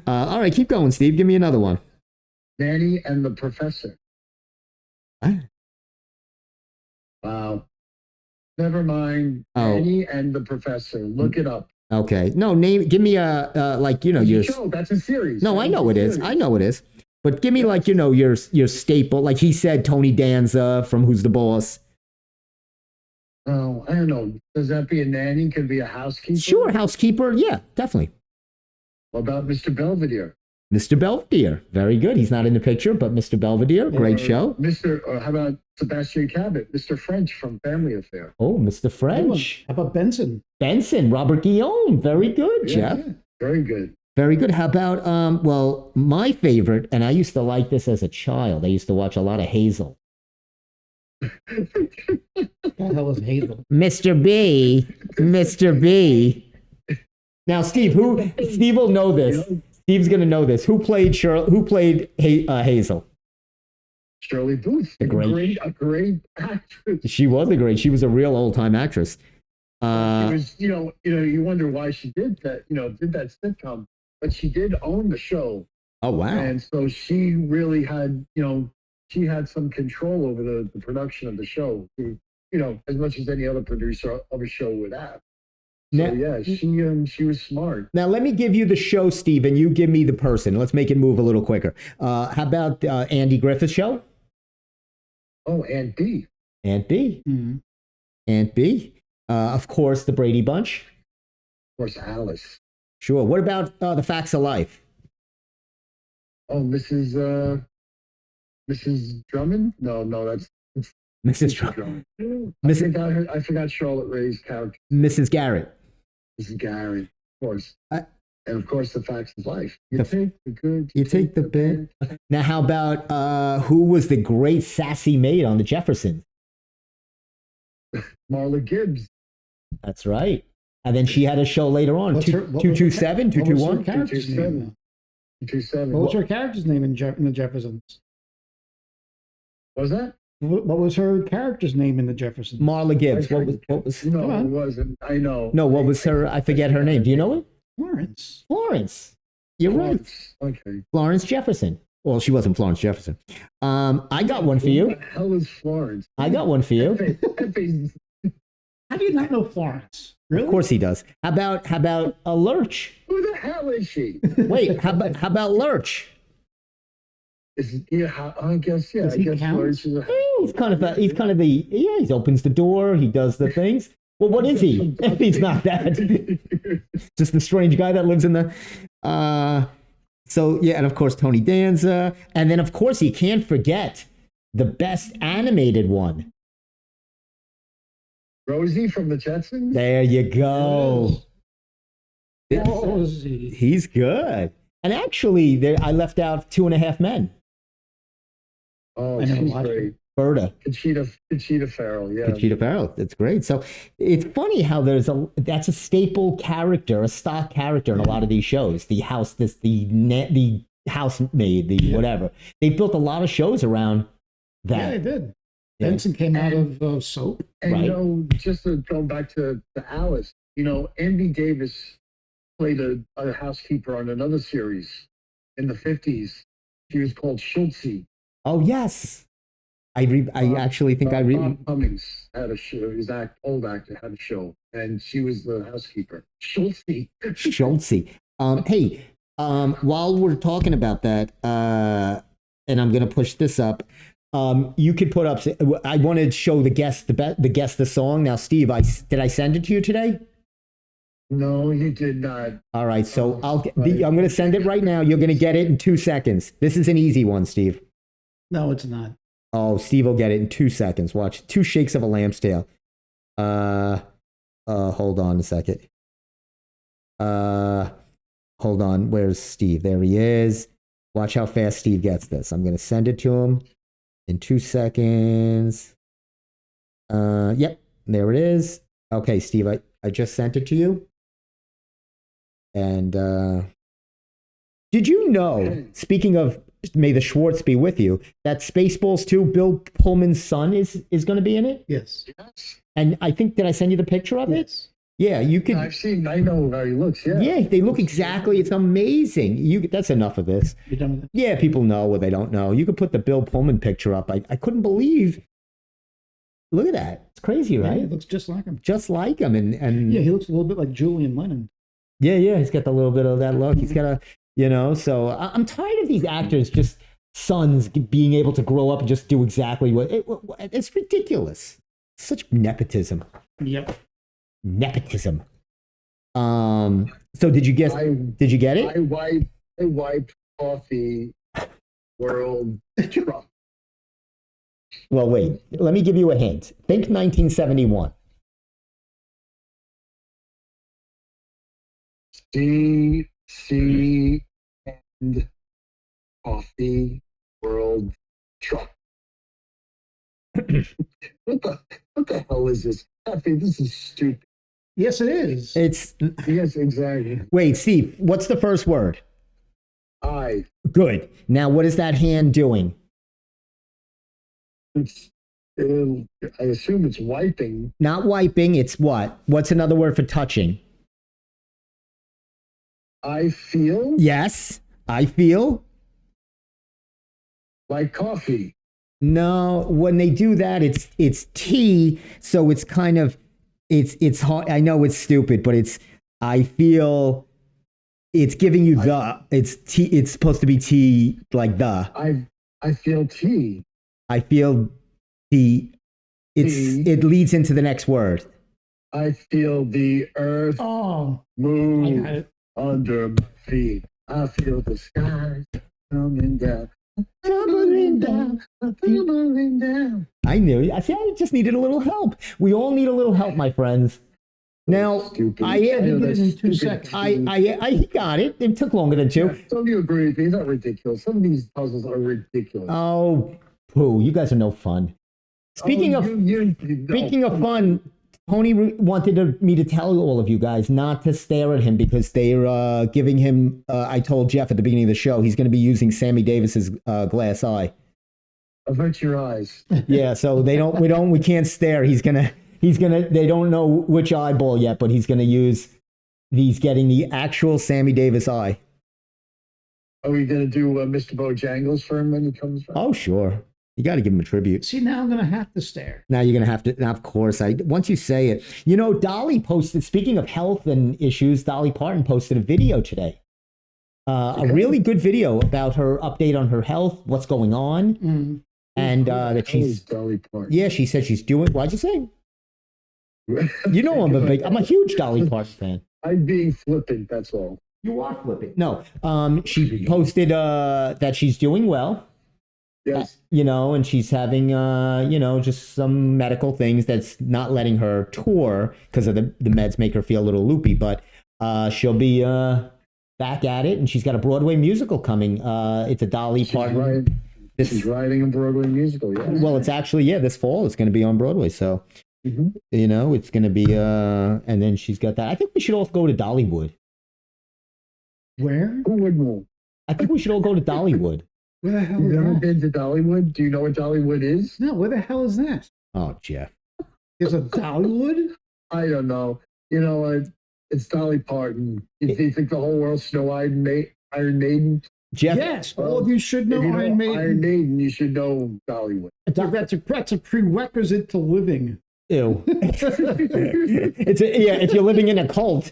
All right, keep going, Steve. Give me another one. Nanny and the Professor. What? Wow. Never mind. Oh. Nanny and the Professor. Look it up. Okay. No, give me your show. That's a series. No, I know it is. I know it is. But give me your staple. Like he said, Tony Danza from Who's the Boss. Oh, I don't know. Does that be a nanny? Could be a housekeeper? Sure, housekeeper. Yeah, definitely. What about Mr. Belvedere? Mr. Belvedere. Very good. He's not in the picture, but Mr. Belvedere, great show. How about Sebastian Cabot? Mr. French from Family Affair. Oh, Mr. French. How about Benson? Robert Guillaume. Very good, Jeff. Yeah, very good. Very good. How about, my favorite, and I used to like this as a child. I used to watch a lot of Hazel. What the hell is Hazel? Mr. B. Mr. B. Now, Steve will know this. Steve's going to know this. Who played Hazel? Shirley Booth. A great actress. She was she was a real old-time actress. It was, you wonder why she did that, did that sitcom, but she did own the show. Oh, wow. And so she really had, she had some control over the production of the show, as much as any other producer of a show would have. So, yeah, she was smart. Now, let me give you the show, Steve, and you give me the person. Let's make it move a little quicker. How about Andy Griffith's show? Oh, Aunt B. Aunt B. Mm-hmm. Aunt B. Of course, the Brady Bunch. Of course, Alice. Sure. What about The Facts of Life? Oh, Mrs. Drummond? No, that's Mrs. Drummond. I forgot Charlotte Ray's character. Mrs. Garrett. Mrs. Garrett, of course. And of course, The Facts of Life. You take the good. You take the bad. Now, how about who was the great sassy maid on The Jeffersons? Marla Gibbs. That's right. And then she had a show later on. 227, 221? 227. What was her character's name in The Jeffersons? What was that? What was her character's name in The Jeffersons? Marla Gibbs. What was? No, it wasn't. I know. No, what was her? I forget her name. Do you know it? Florence. You're right. Okay. Florence Jefferson. Well, she wasn't Florence Jefferson. I got one for you. Who the hell is Florence? I got one for you. How do you not know Florence? Really? Of course he does. How about a Lurch? Who the hell is she? Wait, how about Lurch? I guess Does he count? Lurch is he's kind of he opens the door, he does the things. Well, what is he? He's not that. Just the strange guy that lives in the. So yeah, and of course Tony Danza, and then of course you can't forget the best animated one. Rosie from the Jetsons. There you go. Rosie. He's good. And actually, I left out 2.5 Men. Oh, I never she's watched great. Berta. Conchita Farrell. Yeah. Conchita Farrell. That's great. So it's funny how that's a staple character, a stock character in a lot of these shows. The housemaid, the whatever. They built a lot of shows around that. Yeah, they did. Yeah. Benson came out of Soap. And Right. just to go back to Alice, Andy Davis played a housekeeper on another series in the 50s. She was called Schultze. Oh yes, I actually think Bob Cummings had a show. His old actor had a show, and she was the housekeeper. Schultze. Schultze. Hey, while we're talking about that, and I'm gonna push this up. You could put up. I want to show the guest the song. Now, Steve, did I send it to you today? No, you did not. All right, so I'm going to send it right now. You're going to get it in 2 seconds. This is an easy one, Steve. No, it's not. Oh, Steve will get it in 2 seconds. Watch. 2 shakes of a lamb's tail. Hold on a second. Hold on. Where's Steve? There he is. Watch how fast Steve gets this. I'm going to send it to him in 2 seconds. Yep, there it is. Okay, Steve, I just sent it to you. And did you know, speaking of May the Schwartz be with you, that Spaceballs 2, Bill Pullman's son is going to be in it? Yes. And I think, did I send you the picture of it? Yes. Yeah, you could. I know how he looks. Yeah. Yeah, they look exactly. It's amazing. That's enough of this. You done with it? Yeah, people know or they don't know. You could put the Bill Pullman picture up. I couldn't believe. Look at that. It's crazy, right? Yeah, it looks just like him. Just like him. And Yeah, he looks a little bit like Julian Lennon. Yeah, he's got a little bit of that look. He's got so I'm tired of these actors, just sons being able to grow up and just do exactly it's ridiculous. Such nepotism. Yep. Nepotism. So did you get it? I wipe coffee world Trump. Well, wait. Let me give you a hint. Think 1971. C and coffee world Trump. What the hell is this? Happy, this is stupid. Yes, it is. It's Yes, exactly. Wait, Steve, what's the first word? I. Good. Now, what is that hand doing? I assume it's wiping. Not wiping, it's what? What's another word for touching? I feel Yes, I feel. like coffee. No, when they do that, it's tea, so it's kind of it's hard. I know it's stupid, but I feel it's giving you it's tea. It's supposed to be tea like the. I feel tea. I feel the. It leads into the next word. I feel the earth Oh, I move got it. under my feet. I feel the sky coming down. Tumbling down. Tumbling down. I knew. I just needed a little help. We all need a little help, my friends. Now, Stupid. I Yeah, he know, did it that's in 2 stupid. seconds. he got it. It took longer than 2. Yeah, don't you agree with me? Is that ridiculous? Some of these puzzles are ridiculous. Oh, poo! You guys are no fun. Speaking of fun, Tony wanted me to tell all of you guys not to stare at him because they're giving him. I told Jeff at the beginning of the show he's going to be using Sammy Davis's glass eye. avert your eyes. Yeah, so we can't stare. He's gonna. They don't know which eyeball yet, but he's gonna use. He's getting the actual Sammy Davis eye. Are we going to do Mr. Bojangles for him when he comes back? Oh, sure. You got to give him a tribute. See, now I'm going to have to stare. Now you're going to have to, now, of course, once you say it, Dolly posted, speaking of health and issues, Dolly Parton posted a video today. A really good video about her update on her health, what's going on. and that How is she's Dolly Parton? yeah. She said she's doing. Why'd you say? You know I'm a huge Dolly Parton fan. I'm being flippant. That's all. You are flipping. No, she posted that she's doing well. Yes. You know, and she's having just some medical things that's not letting her tour because of the meds make her feel a little loopy, but she'll be back at it, and she's got a Broadway musical coming. It's a Dolly Parton. She's writing a Broadway musical. Yes. Well, it's actually this fall. It's going to be on Broadway, so it's going to be. And then she's got that. I think we should all go to Dollywood. Where? Who wouldn't? I think we should all go to Dollywood. Where the hell You've is never that? been to Dollywood? Do you know what Dollywood is? No, where the hell is that? Oh, Jeff. There's a Dollywood? I don't know. You know, it's Dolly Parton. You think the whole world's Snow Iron Maiden? Jeff. Yes, all of you should know If you Iron Maiden. Iron Maiden, you should know Dollywood. That's a prerequisite to living. Ew. If you're living in a cult.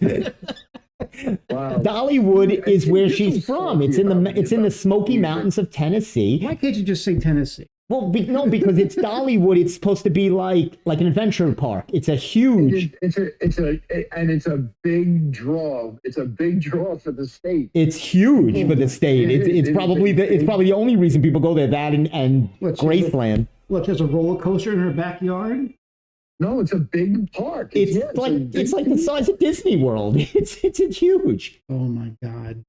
Wow. Dollywood is where she's from. It's in the Smoky Mountains of Tennessee. Why can't you just say Tennessee? Well, no, because it's Dollywood. It's supposed to be like an adventure park. It's a huge. It's a big draw. It's a big draw for the state. It's huge for the state. It's probably the only reason people go there. That and Graceland. Look, there's a roller coaster in her backyard. No, it's a big park. It's like the size of Disney World. It's huge. Oh my God!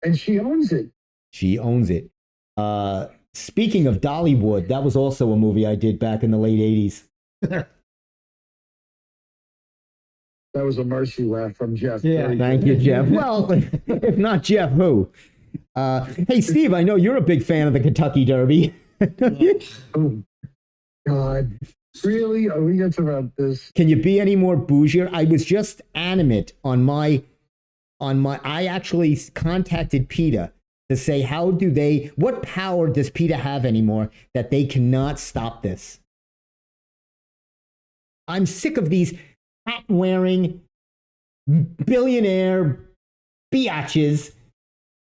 And she owns it. She owns it. Speaking of Dollywood, that was also a movie I did back in the late '80s. That was a mercy laugh from Jeff. Yeah, thank you, Jeff. Well, if not Jeff, who? Hey, Steve, I know you're a big fan of the Kentucky Derby. Oh God. Really? Are we going to talk about this? Can you be any more bougier? I was just animate on my. I actually contacted PETA to say, what power does PETA have anymore that they cannot stop this? I'm sick of these hat-wearing billionaire biatches.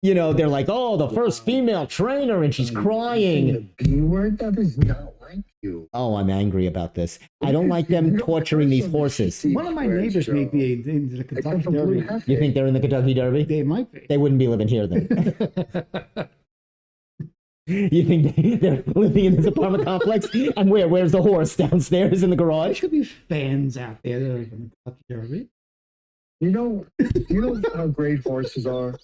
You know, they're like, oh, the first female trainer, and she's crying. The B word? That is not like you. Oh, I'm angry about this. I don't like them torturing these horses. One of my neighbors may be in the Kentucky Derby. You think they're in the Kentucky Derby? They might be. They wouldn't be living here then. You think they're living in this apartment complex? And where's the horse? Downstairs in the There garage? could be fans out there that are in the Kentucky Derby. You know how great horses are?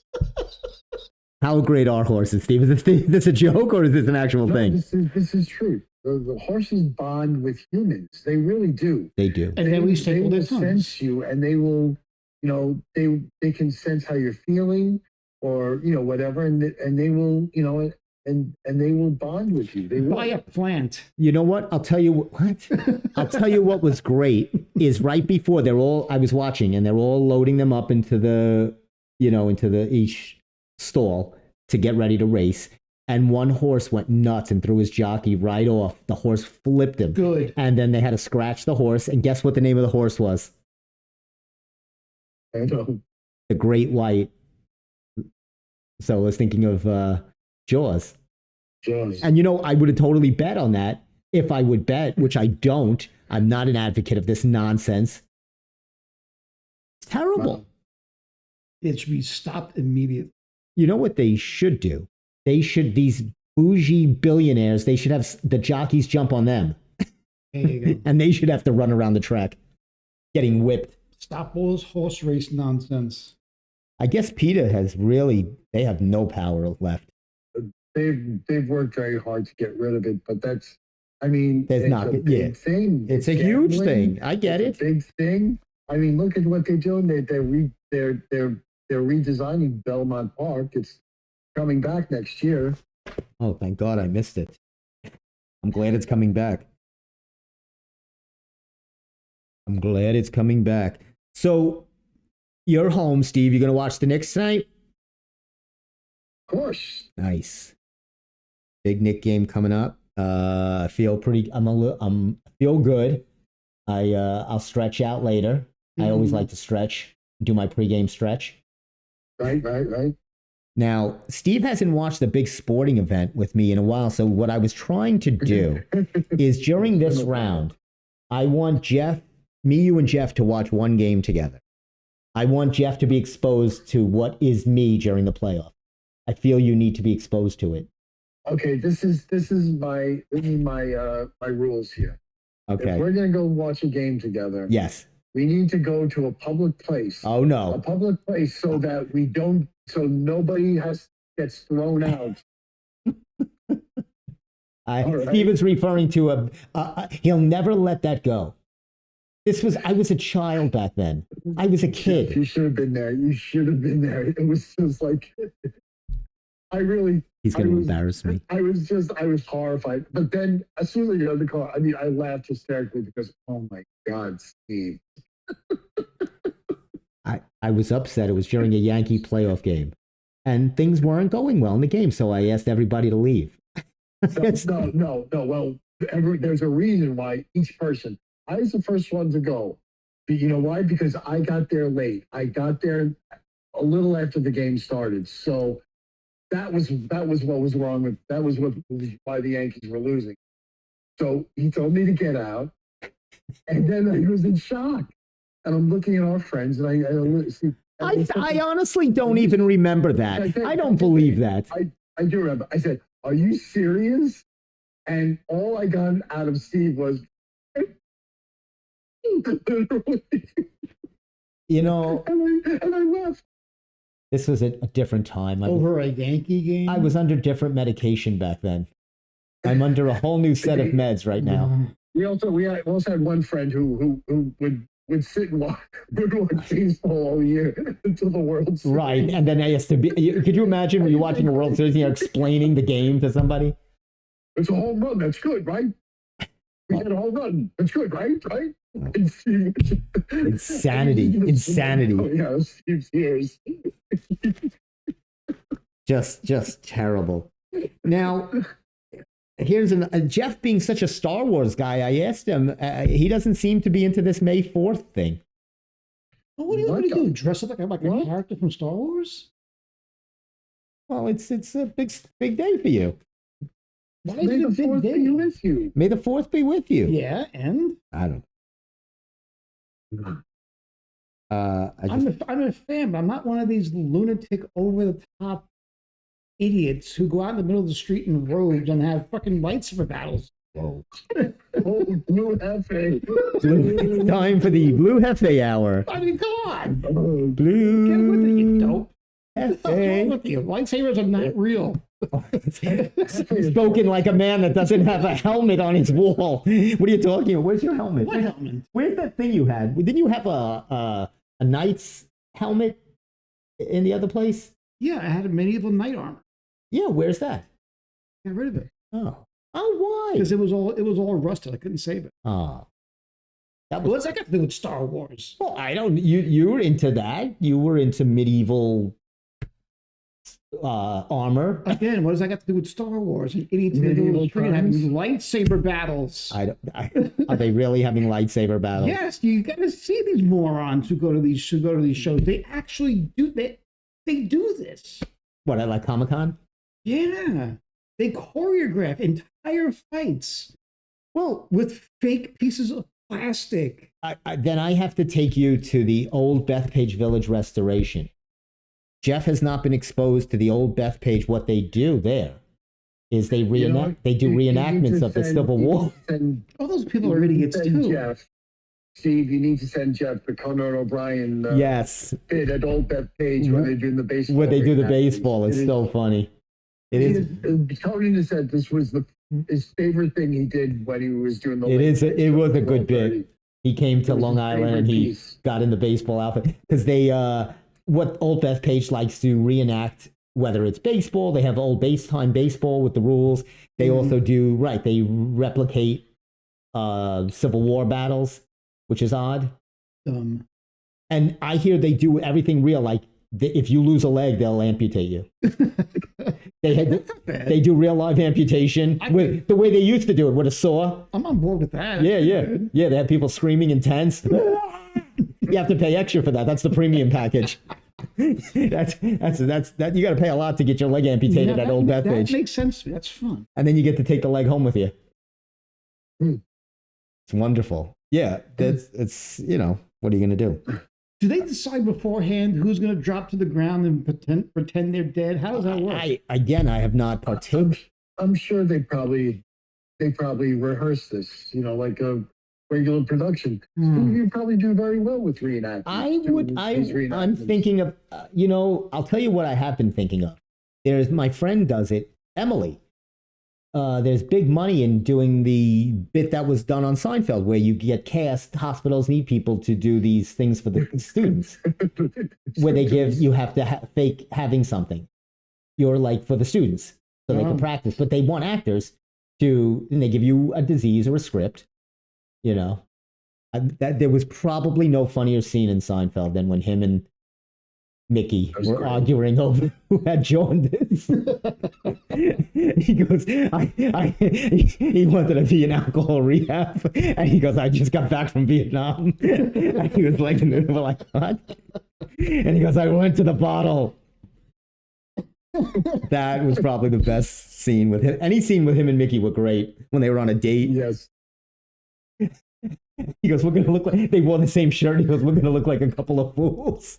How great are horses, Steve? Is this a joke or is this an actual thing? This is true. The horses bond with humans. They really do. They do. And then we They take all their will tongues. sense you, and they will, they can sense how you're feeling, or whatever, and they will, and they will bond with you. They will. Buy a plant. You know what? I'll tell you what. I'll tell you what was great is right before I was watching, and they're all loading them up into each stall to get ready to race. And one horse went nuts and threw his jockey right off. The horse flipped him. Good. And then they had to scratch the horse. And guess what the name of the horse was? I know. The Great White. So I was thinking of Jaws. Jaws. And I would have totally bet on that if I would bet, which I don't. I'm not an advocate of this nonsense. It's terrible. Wow. It should be stopped immediately. You know what they should do? These bougie billionaires, they should have the jockeys jump on them. There you go. And they should have to run around the track getting whipped. Stop all this horse race nonsense. I guess PETA they have no power left. They've worked very hard to get rid of it, but there's a big thing. It's a huge thing. I get it. It's a big thing. I mean, look at what they're doing. They're redesigning Belmont Park. It's coming back next year. Oh, thank God I missed it. I'm glad it's coming back. So you're home, Steve. You're going to watch the Knicks tonight? Of course. Nice. Big Knick game coming up. I feel pretty. Feel good. I'll stretch out later. I always like to stretch. Do my pregame stretch. Right. Now, Steve hasn't watched the big sporting event with me in a while, so what I was trying to do is during this round, I want me, you, and Jeff to watch one game together. I want Jeff to be exposed to what is me during the playoff. I feel you need to be exposed to it. Okay, this is my rules here. Okay. If we're gonna go watch a game together, Yes. we need to go to a public place. Oh A no. public place so that nobody gets thrown out. Right. Steve is referring to he'll never let that go. I was a child back then. I was a kid. You should have been there. You should have been there. It was just like, He's going to embarrass me. I was horrified. But then as soon as I got in the car, I laughed hysterically because, oh my God, Steve. I was upset. It was during a Yankee playoff game. And things weren't going well in the game, so I asked everybody to leave. No. Well, there's a reason why each person. I was the first one to go. But you know why? Because I got there late. I got there a little after the game started. So that was what was wrong with that was why the Yankees were losing. So he told me to get out, and then I was in shock. And I'm looking at our friends, and I honestly don't even remember that. I don't believe that. I do remember. I said, "Are you serious?" And all I got out of Steve was, you know, and I left. This was a different time. Over a Yankee game? I was under different medication back then. I'm under a whole new set of meds right now. We also had one friend who would sit and watch baseball all year until the World Series. Right, and then I has to be. Could you imagine when you're watching a World Series and you're explaining the game to somebody? It's a home run. That's good, right? We had a home run. That's good, right? Right? Insanity. Oh, yeah, Steve's ears. Just terrible. Now, here's Jeff being such a Star Wars guy. I asked him. He doesn't seem to be into this May 4th thing. Well, what do you do? Dress up like a character from Star Wars? Well, it's a big day for you. Why is it a big day? With you. May the 4th be with you. Yeah, and I don't. I'm a fan, but I'm not one of these lunatic, over the top idiots who go out in the middle of the street in robes and have fucking lightsaber battles. Whoa. Oh, Blue Hefe. It's time for the Blue Hefe hour. I mean, come on. Blue Get with it, you dope. What's wrong Hefe. with you? Lightsabers are not real. Spoken like a man that doesn't have a helmet on his wall. What are you talking about? Where's your helmet? What helmet? Where's that thing you had? Didn't you have a knight's helmet in the other place? Yeah, I had a medieval knight armor. Yeah, where's that? Got rid of it Oh, why? because it was all rusted. I couldn't save it. Oh, What's that got to do with Star Wars? Well, I don't. You were into that. You were into medieval armor. Again, what does that got to do with Star Wars? And idiots in the middle of the street having lightsaber battles. Are they really having lightsaber battles? Yes, you got to see these morons who go to these shows. They actually do that. They do this. What, at like Comic-Con? Yeah, they choreograph entire fights. Well, with fake pieces of plastic. Then I have to take you to the old Bethpage Village restoration. Jeff has not been exposed to the old Bethpage. What they do there is they do reenactments of the Civil War. All those people are idiots too. Jeff. Steve, you need to send Jeff the Conan O'Brien. Yes. Bit at old Bethpage when they do the baseball. When they do the baseball, it's so funny. It is. Conan said this was his favorite thing he did when he was doing the. It was a good bit. He came to Long Island and he got in the baseball outfit because they what old Bethpage likes to reenact, whether it's baseball, they have old time baseball with the rules. They also do they replicate Civil War battles, which is odd. And I hear they do everything real. Like if you lose a leg, they'll amputate you. They do real live amputation with the way they used to do it with a saw. I'm on board with that. Yeah. They have people screaming in tents. You have to pay extra for that. That's the premium package. That you got to pay a lot to get your leg amputated Yeah, at Old that Bethpage, makes sense. That's fun. and then you get to take the leg home with you. Hmm. It's wonderful. Yeah, it's what are you gonna do? Do they decide beforehand who's going to drop to the ground and pretend they're dead? How does that work? I have not partaken. I'm sure they probably rehearse this, like a regular production. You probably do very well with reenactment. I'm thinking of, I'll tell you what I have been thinking of. There's my friend does it, Emily. There's big money in doing the bit that was done on Seinfeld, where you get cast, hospitals need people to do these things for the students, where you have to fake having something. You're like for the students, so they can practice, but they want actors and they give you a disease or a script, There was probably no funnier scene in Seinfeld than when him and Mickey were arguing over who had jaundice. He goes, he wanted to be in alcohol rehab, and he goes, I just got back from Vietnam. And he was like, and they were like, what? And he goes, I went to the bottle. That was probably the best scene with him. Any scene with him and Mickey were great when they were on a date. Yes. He goes, we're gonna look like they wore the same shirt. He goes, we're gonna look like a couple of fools.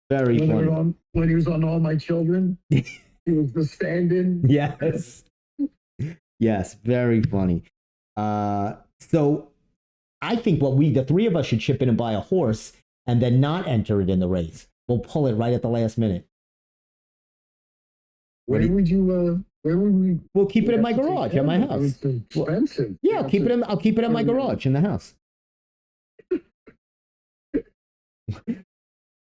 Very funny. When he was on All My Children, he was the stand-in. Yes. Yes, very funny. So I think the three of us should chip in and buy a horse and then not enter it in the race. We'll pull it right at the last minute. Where would we? We'll keep it in my garage at my house. It's expensive. Yeah, I'll keep it in my garage in the house.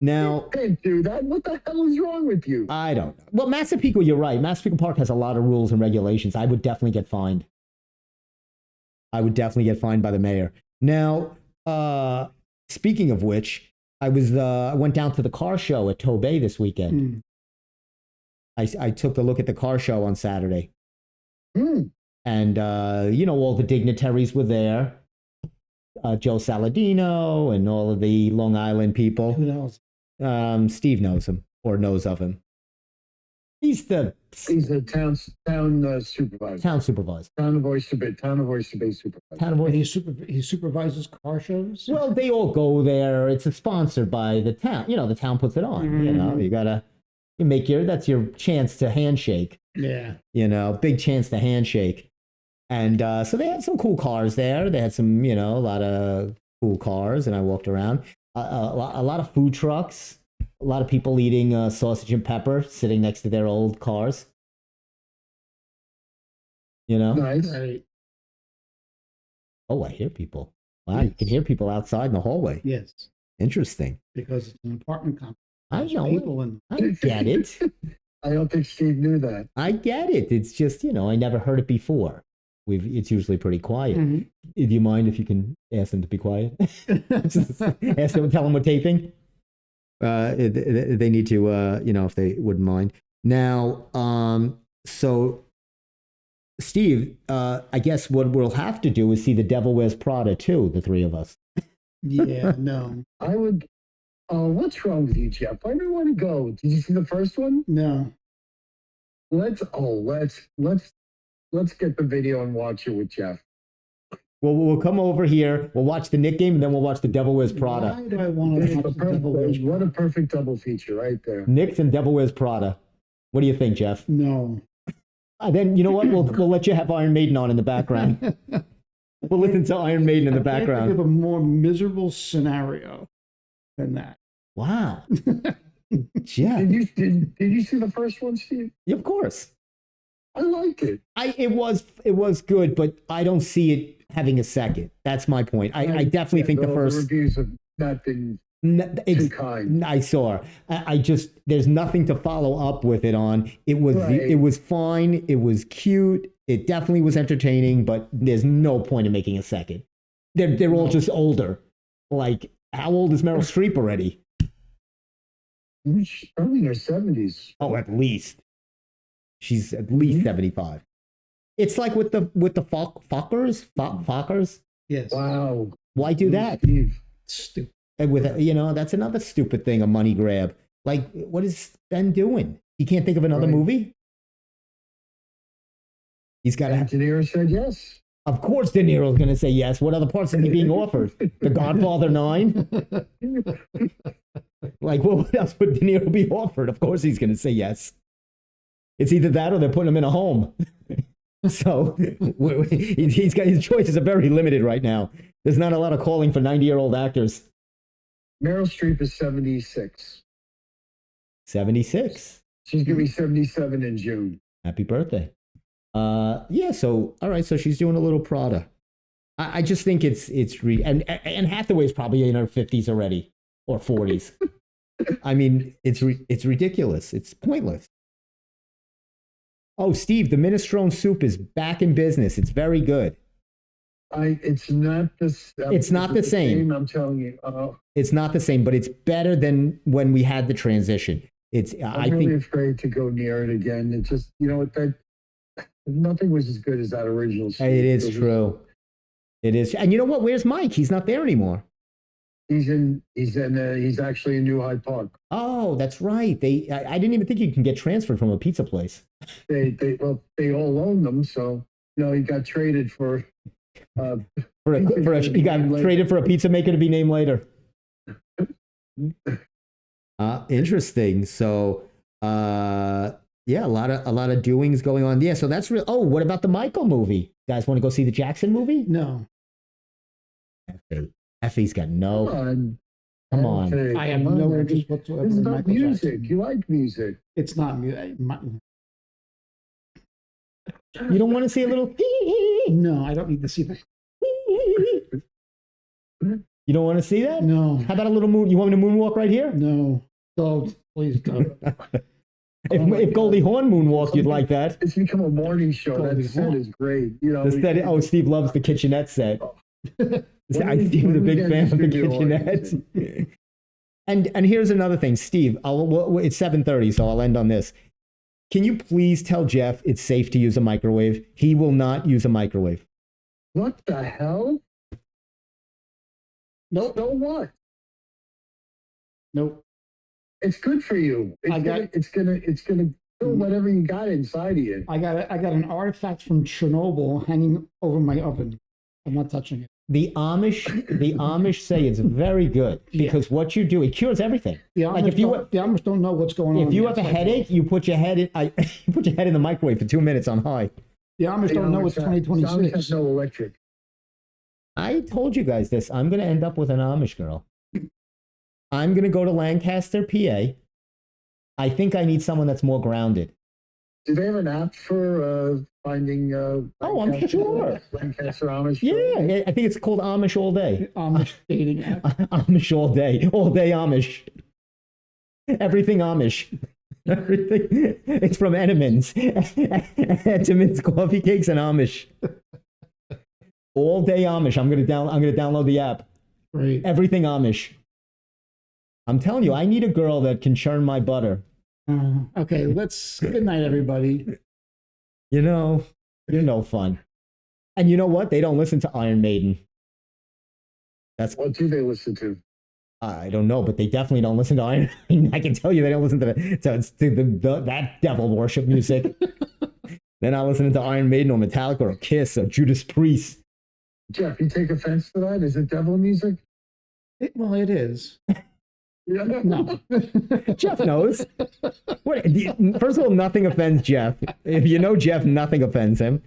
Now, you can't do that. What the hell is wrong with you? I don't know. Well, Massapequa, you're right. Massapequa Park has a lot of rules and regulations. I would definitely get fined. I would definitely get fined by the mayor. Now, speaking of which, I went down to the car show at Tobey this weekend. I took a look at the car show on Saturday. And, all the dignitaries were there. Joe Saladino and all of the Long Island people. Who knows? Steve knows him or knows of him. He's the town supervisor. Town supervisor. Town of Oyster Bay supervisor. And he supervises car shows? Well, they all go there. It's sponsored by the town. The town puts it on. That's your chance to handshake. Yeah. Big chance to handshake. And so they had some cool cars there. They had some, a lot of cool cars, and I walked around. A lot of food trucks. A lot of people eating sausage and pepper, sitting next to their old cars. Nice. Right. Oh, I hear people. Wow, yes. You can hear people outside in the hallway. Yes. Interesting. Because it's an apartment complex. I know. I get it. I don't think Steve knew that. I get it. It's just, I never heard it before. It's usually pretty quiet. Mm-hmm. Do you mind if you can ask them to be quiet? Ask them, tell them we're taping. They need to, if they wouldn't mind. Now, so Steve, I guess what we'll have to do is see The Devil Wears Prada too, the three of us. Yeah, no. I would. What's wrong with you, Jeff? I don't want to go. Did you see the first one? No. Let's get the video and watch it with Jeff. Well, we'll come over here. We'll watch the Knick game, and then we'll watch The Devil Wears Prada. Why do I want to watch The Devil Wears Prada? What a perfect double feature right there. Knicks and Devil Wears Prada. What do you think, Jeff? No. Then you know what? We'll let you have Iron Maiden on in the background. We'll listen to Iron Maiden in the background. I can't think of a more miserable scenario than that. Wow. Jeff. Did you see the first one, Steve? Yeah, of course. I liked it. It was good, but I don't see it having a second. That's my point. I definitely think the first reviews have not been too kind. I saw. There's nothing to follow up with it on. It was It was fine. It was cute. It definitely was entertaining, but there's no point in making a second. They're all just older. Like, how old is Meryl Streep already? Probably in her 70s. Oh, at least. She's at least 75. It's like with the Fockers. Fockers. Yes. Wow. Why do that? Stupid. And with that's another stupid thing, a money grab. Like, what is Ben doing? He can't think of another Right. movie. He's got And to. De Niro said yes. Of course, De Niro's going to say yes. What other parts is he being offered? The Godfather 9? Like, what else would De Niro be offered? Of course, he's going to say yes. It's either that or they're putting him in a home. So he's got, his choices are very limited right now. There's not a lot of calling for 90-year-old actors. Meryl Streep is 76. 76. She's going to be 77 in June. Happy birthday. Yeah, so all right, so she's doing a little Prada. I just think and Hathaway's probably in her 50s already or 40s. I mean, it's ridiculous. It's pointless. Oh, Steve, the minestrone soup is back in business. It's very good. It's not this. It's not the same. I'm telling you. It's not the same, but it's better than when we had the transition. I'm really afraid to go near it again. It just, that nothing was as good as that original soup. It is true. It is. And you know what? Where's Mike? He's not there anymore. He's actually in New Hyde Park. Oh, that's right. I didn't even think you can get transferred from a pizza place. They all own them, so he got traded for. He got traded for a pizza maker to be named later. Interesting. So, yeah, a lot of doings going on. Yeah, so that's real. Oh, what about the Michael movie? You guys want to go see the Jackson movie? No. Effie's got no. Come on. I have no interest whatsoever. It's in not Michael music. Jackson. You like music. It's not music. You don't want to see a little. No, I don't need to see that. You don't want to see that? No. How about a little moon? You want me to moonwalk right here? No. Don't. Please don't. If Goldie Hawn moonwalked, you'd like that. It's become a morning show. Goldie That set Hawn. is great. Oh, Steve loves the kitchenette set. Steve's a big fan of the kitchenette. And here's another thing, Steve. It's 7:30, so I'll end on this. Can you please tell Jeff it's safe to use a microwave? He will not use a microwave. What the hell? Nope. So what? Nope. It's good for you. It's gonna fill whatever you got inside of you. I got an artifact from Chernobyl hanging over my oven. I'm not touching it. The Amish say it's very good because what you do, it cures everything. The Amish don't know what's going on. If you have a headache, you put your head in. You put your head in the microwave for 2 minutes on high. The Amish don't know it's 2026. Amish has no electric. I told you guys this. I'm going to end up with an Amish girl. I'm going to go to Lancaster, PA. I think I need someone that's more grounded. Do they have an app for finding? I'm sure. Lancaster Amish. Yeah, I think it's called Amish All Day. Amish dating app. Amish All Day. All Day Amish. Everything Amish. Everything. It's from Entenmann's. Entenmann's coffee cakes and Amish. All Day Amish. I'm gonna download the app. Great. Everything Amish. I'm telling you, I need a girl that can churn my butter. Okay, good night, everybody. You're no fun. And you know what? They don't listen to Iron Maiden. What do they listen to? I don't know, but they definitely don't listen to Iron Maiden. I can tell you they don't listen to that devil worship music. They're not listening to Iron Maiden or Metallica or Kiss or Judas Priest. Jeff, you take offense to that? Is it devil music? Well, it is. Yeah. No. Jeff knows. First of all, nothing offends Jeff. If you know Jeff, nothing offends him.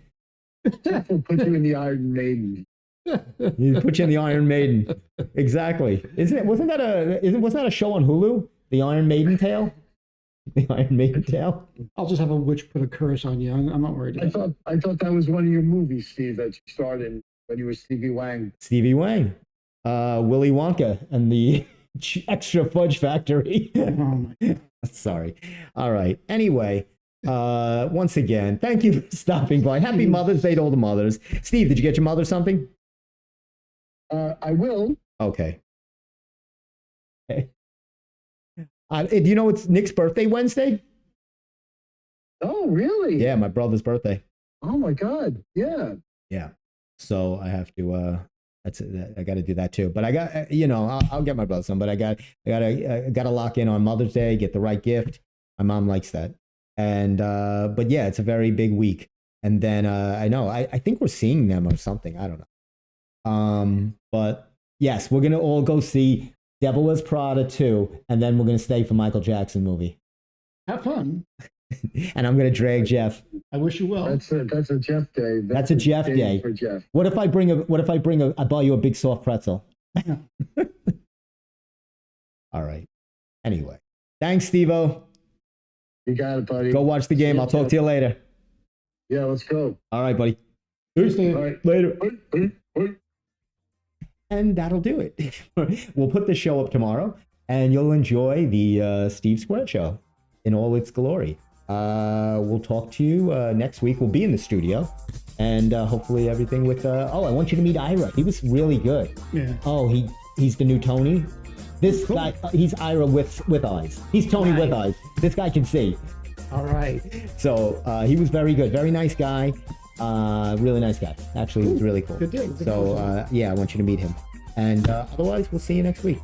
Jeff will put you in the Iron Maiden. He put you in the Iron Maiden. Exactly. Wasn't that a show on Hulu? The Iron Maiden Tale? The Iron Maiden Tale? I'll just have a witch put a curse on you. I'm not worried about it. I thought that was one of your movies, Steve, that you starred in when you were Stevie Wang. Stevie Wang. Willy Wonka and the Extra Fudge Factory. Oh my God. Sorry. All right. Anyway, once again, thank you for stopping by. Happy Mother's Day to all the mothers. Steve, did you get your mother something? I will. Okay. Do you know it's Nick's birthday Wednesday? Oh, really? Yeah, my brother's birthday. Oh my God. Yeah. Yeah. So I have to I got to do that too. But I got, I'll get my brother some. But I gotta lock in on Mother's Day, get the right gift. My mom likes that. And but yeah, it's a very big week. And then I think we're seeing them or something. I don't know. But yes, we're gonna all go see Devil Wears Prada 2, and then we're gonna stay for Michael Jackson movie. Have fun. And I'm gonna drag Jeff. I wish you well. That's a Jeff day. That's a Jeff day for Jeff. What if I buy you a big soft pretzel? All right. Anyway, thanks, Steve-O. You got it, buddy. Go watch the game. I'll talk to you later. Yeah, let's go. All right, buddy. Peace, Steve. All right. Later. And that'll do it. We'll put the show up tomorrow, and you'll enjoy the Steve Square Show in all its glory. We'll talk to you next week. We'll be in the studio, and hopefully everything with. I want you to meet Ira. He was really good. Yeah. Oh, he's the new Tony. This Cool. guy, he's Ira with eyes. He's Tony with eyes. This guy can see. All right. So he was very good. Very nice guy. Really nice guy. Actually, he was really cool. Good deal. Good So yeah, I want you to meet him. And otherwise, we'll see you next week.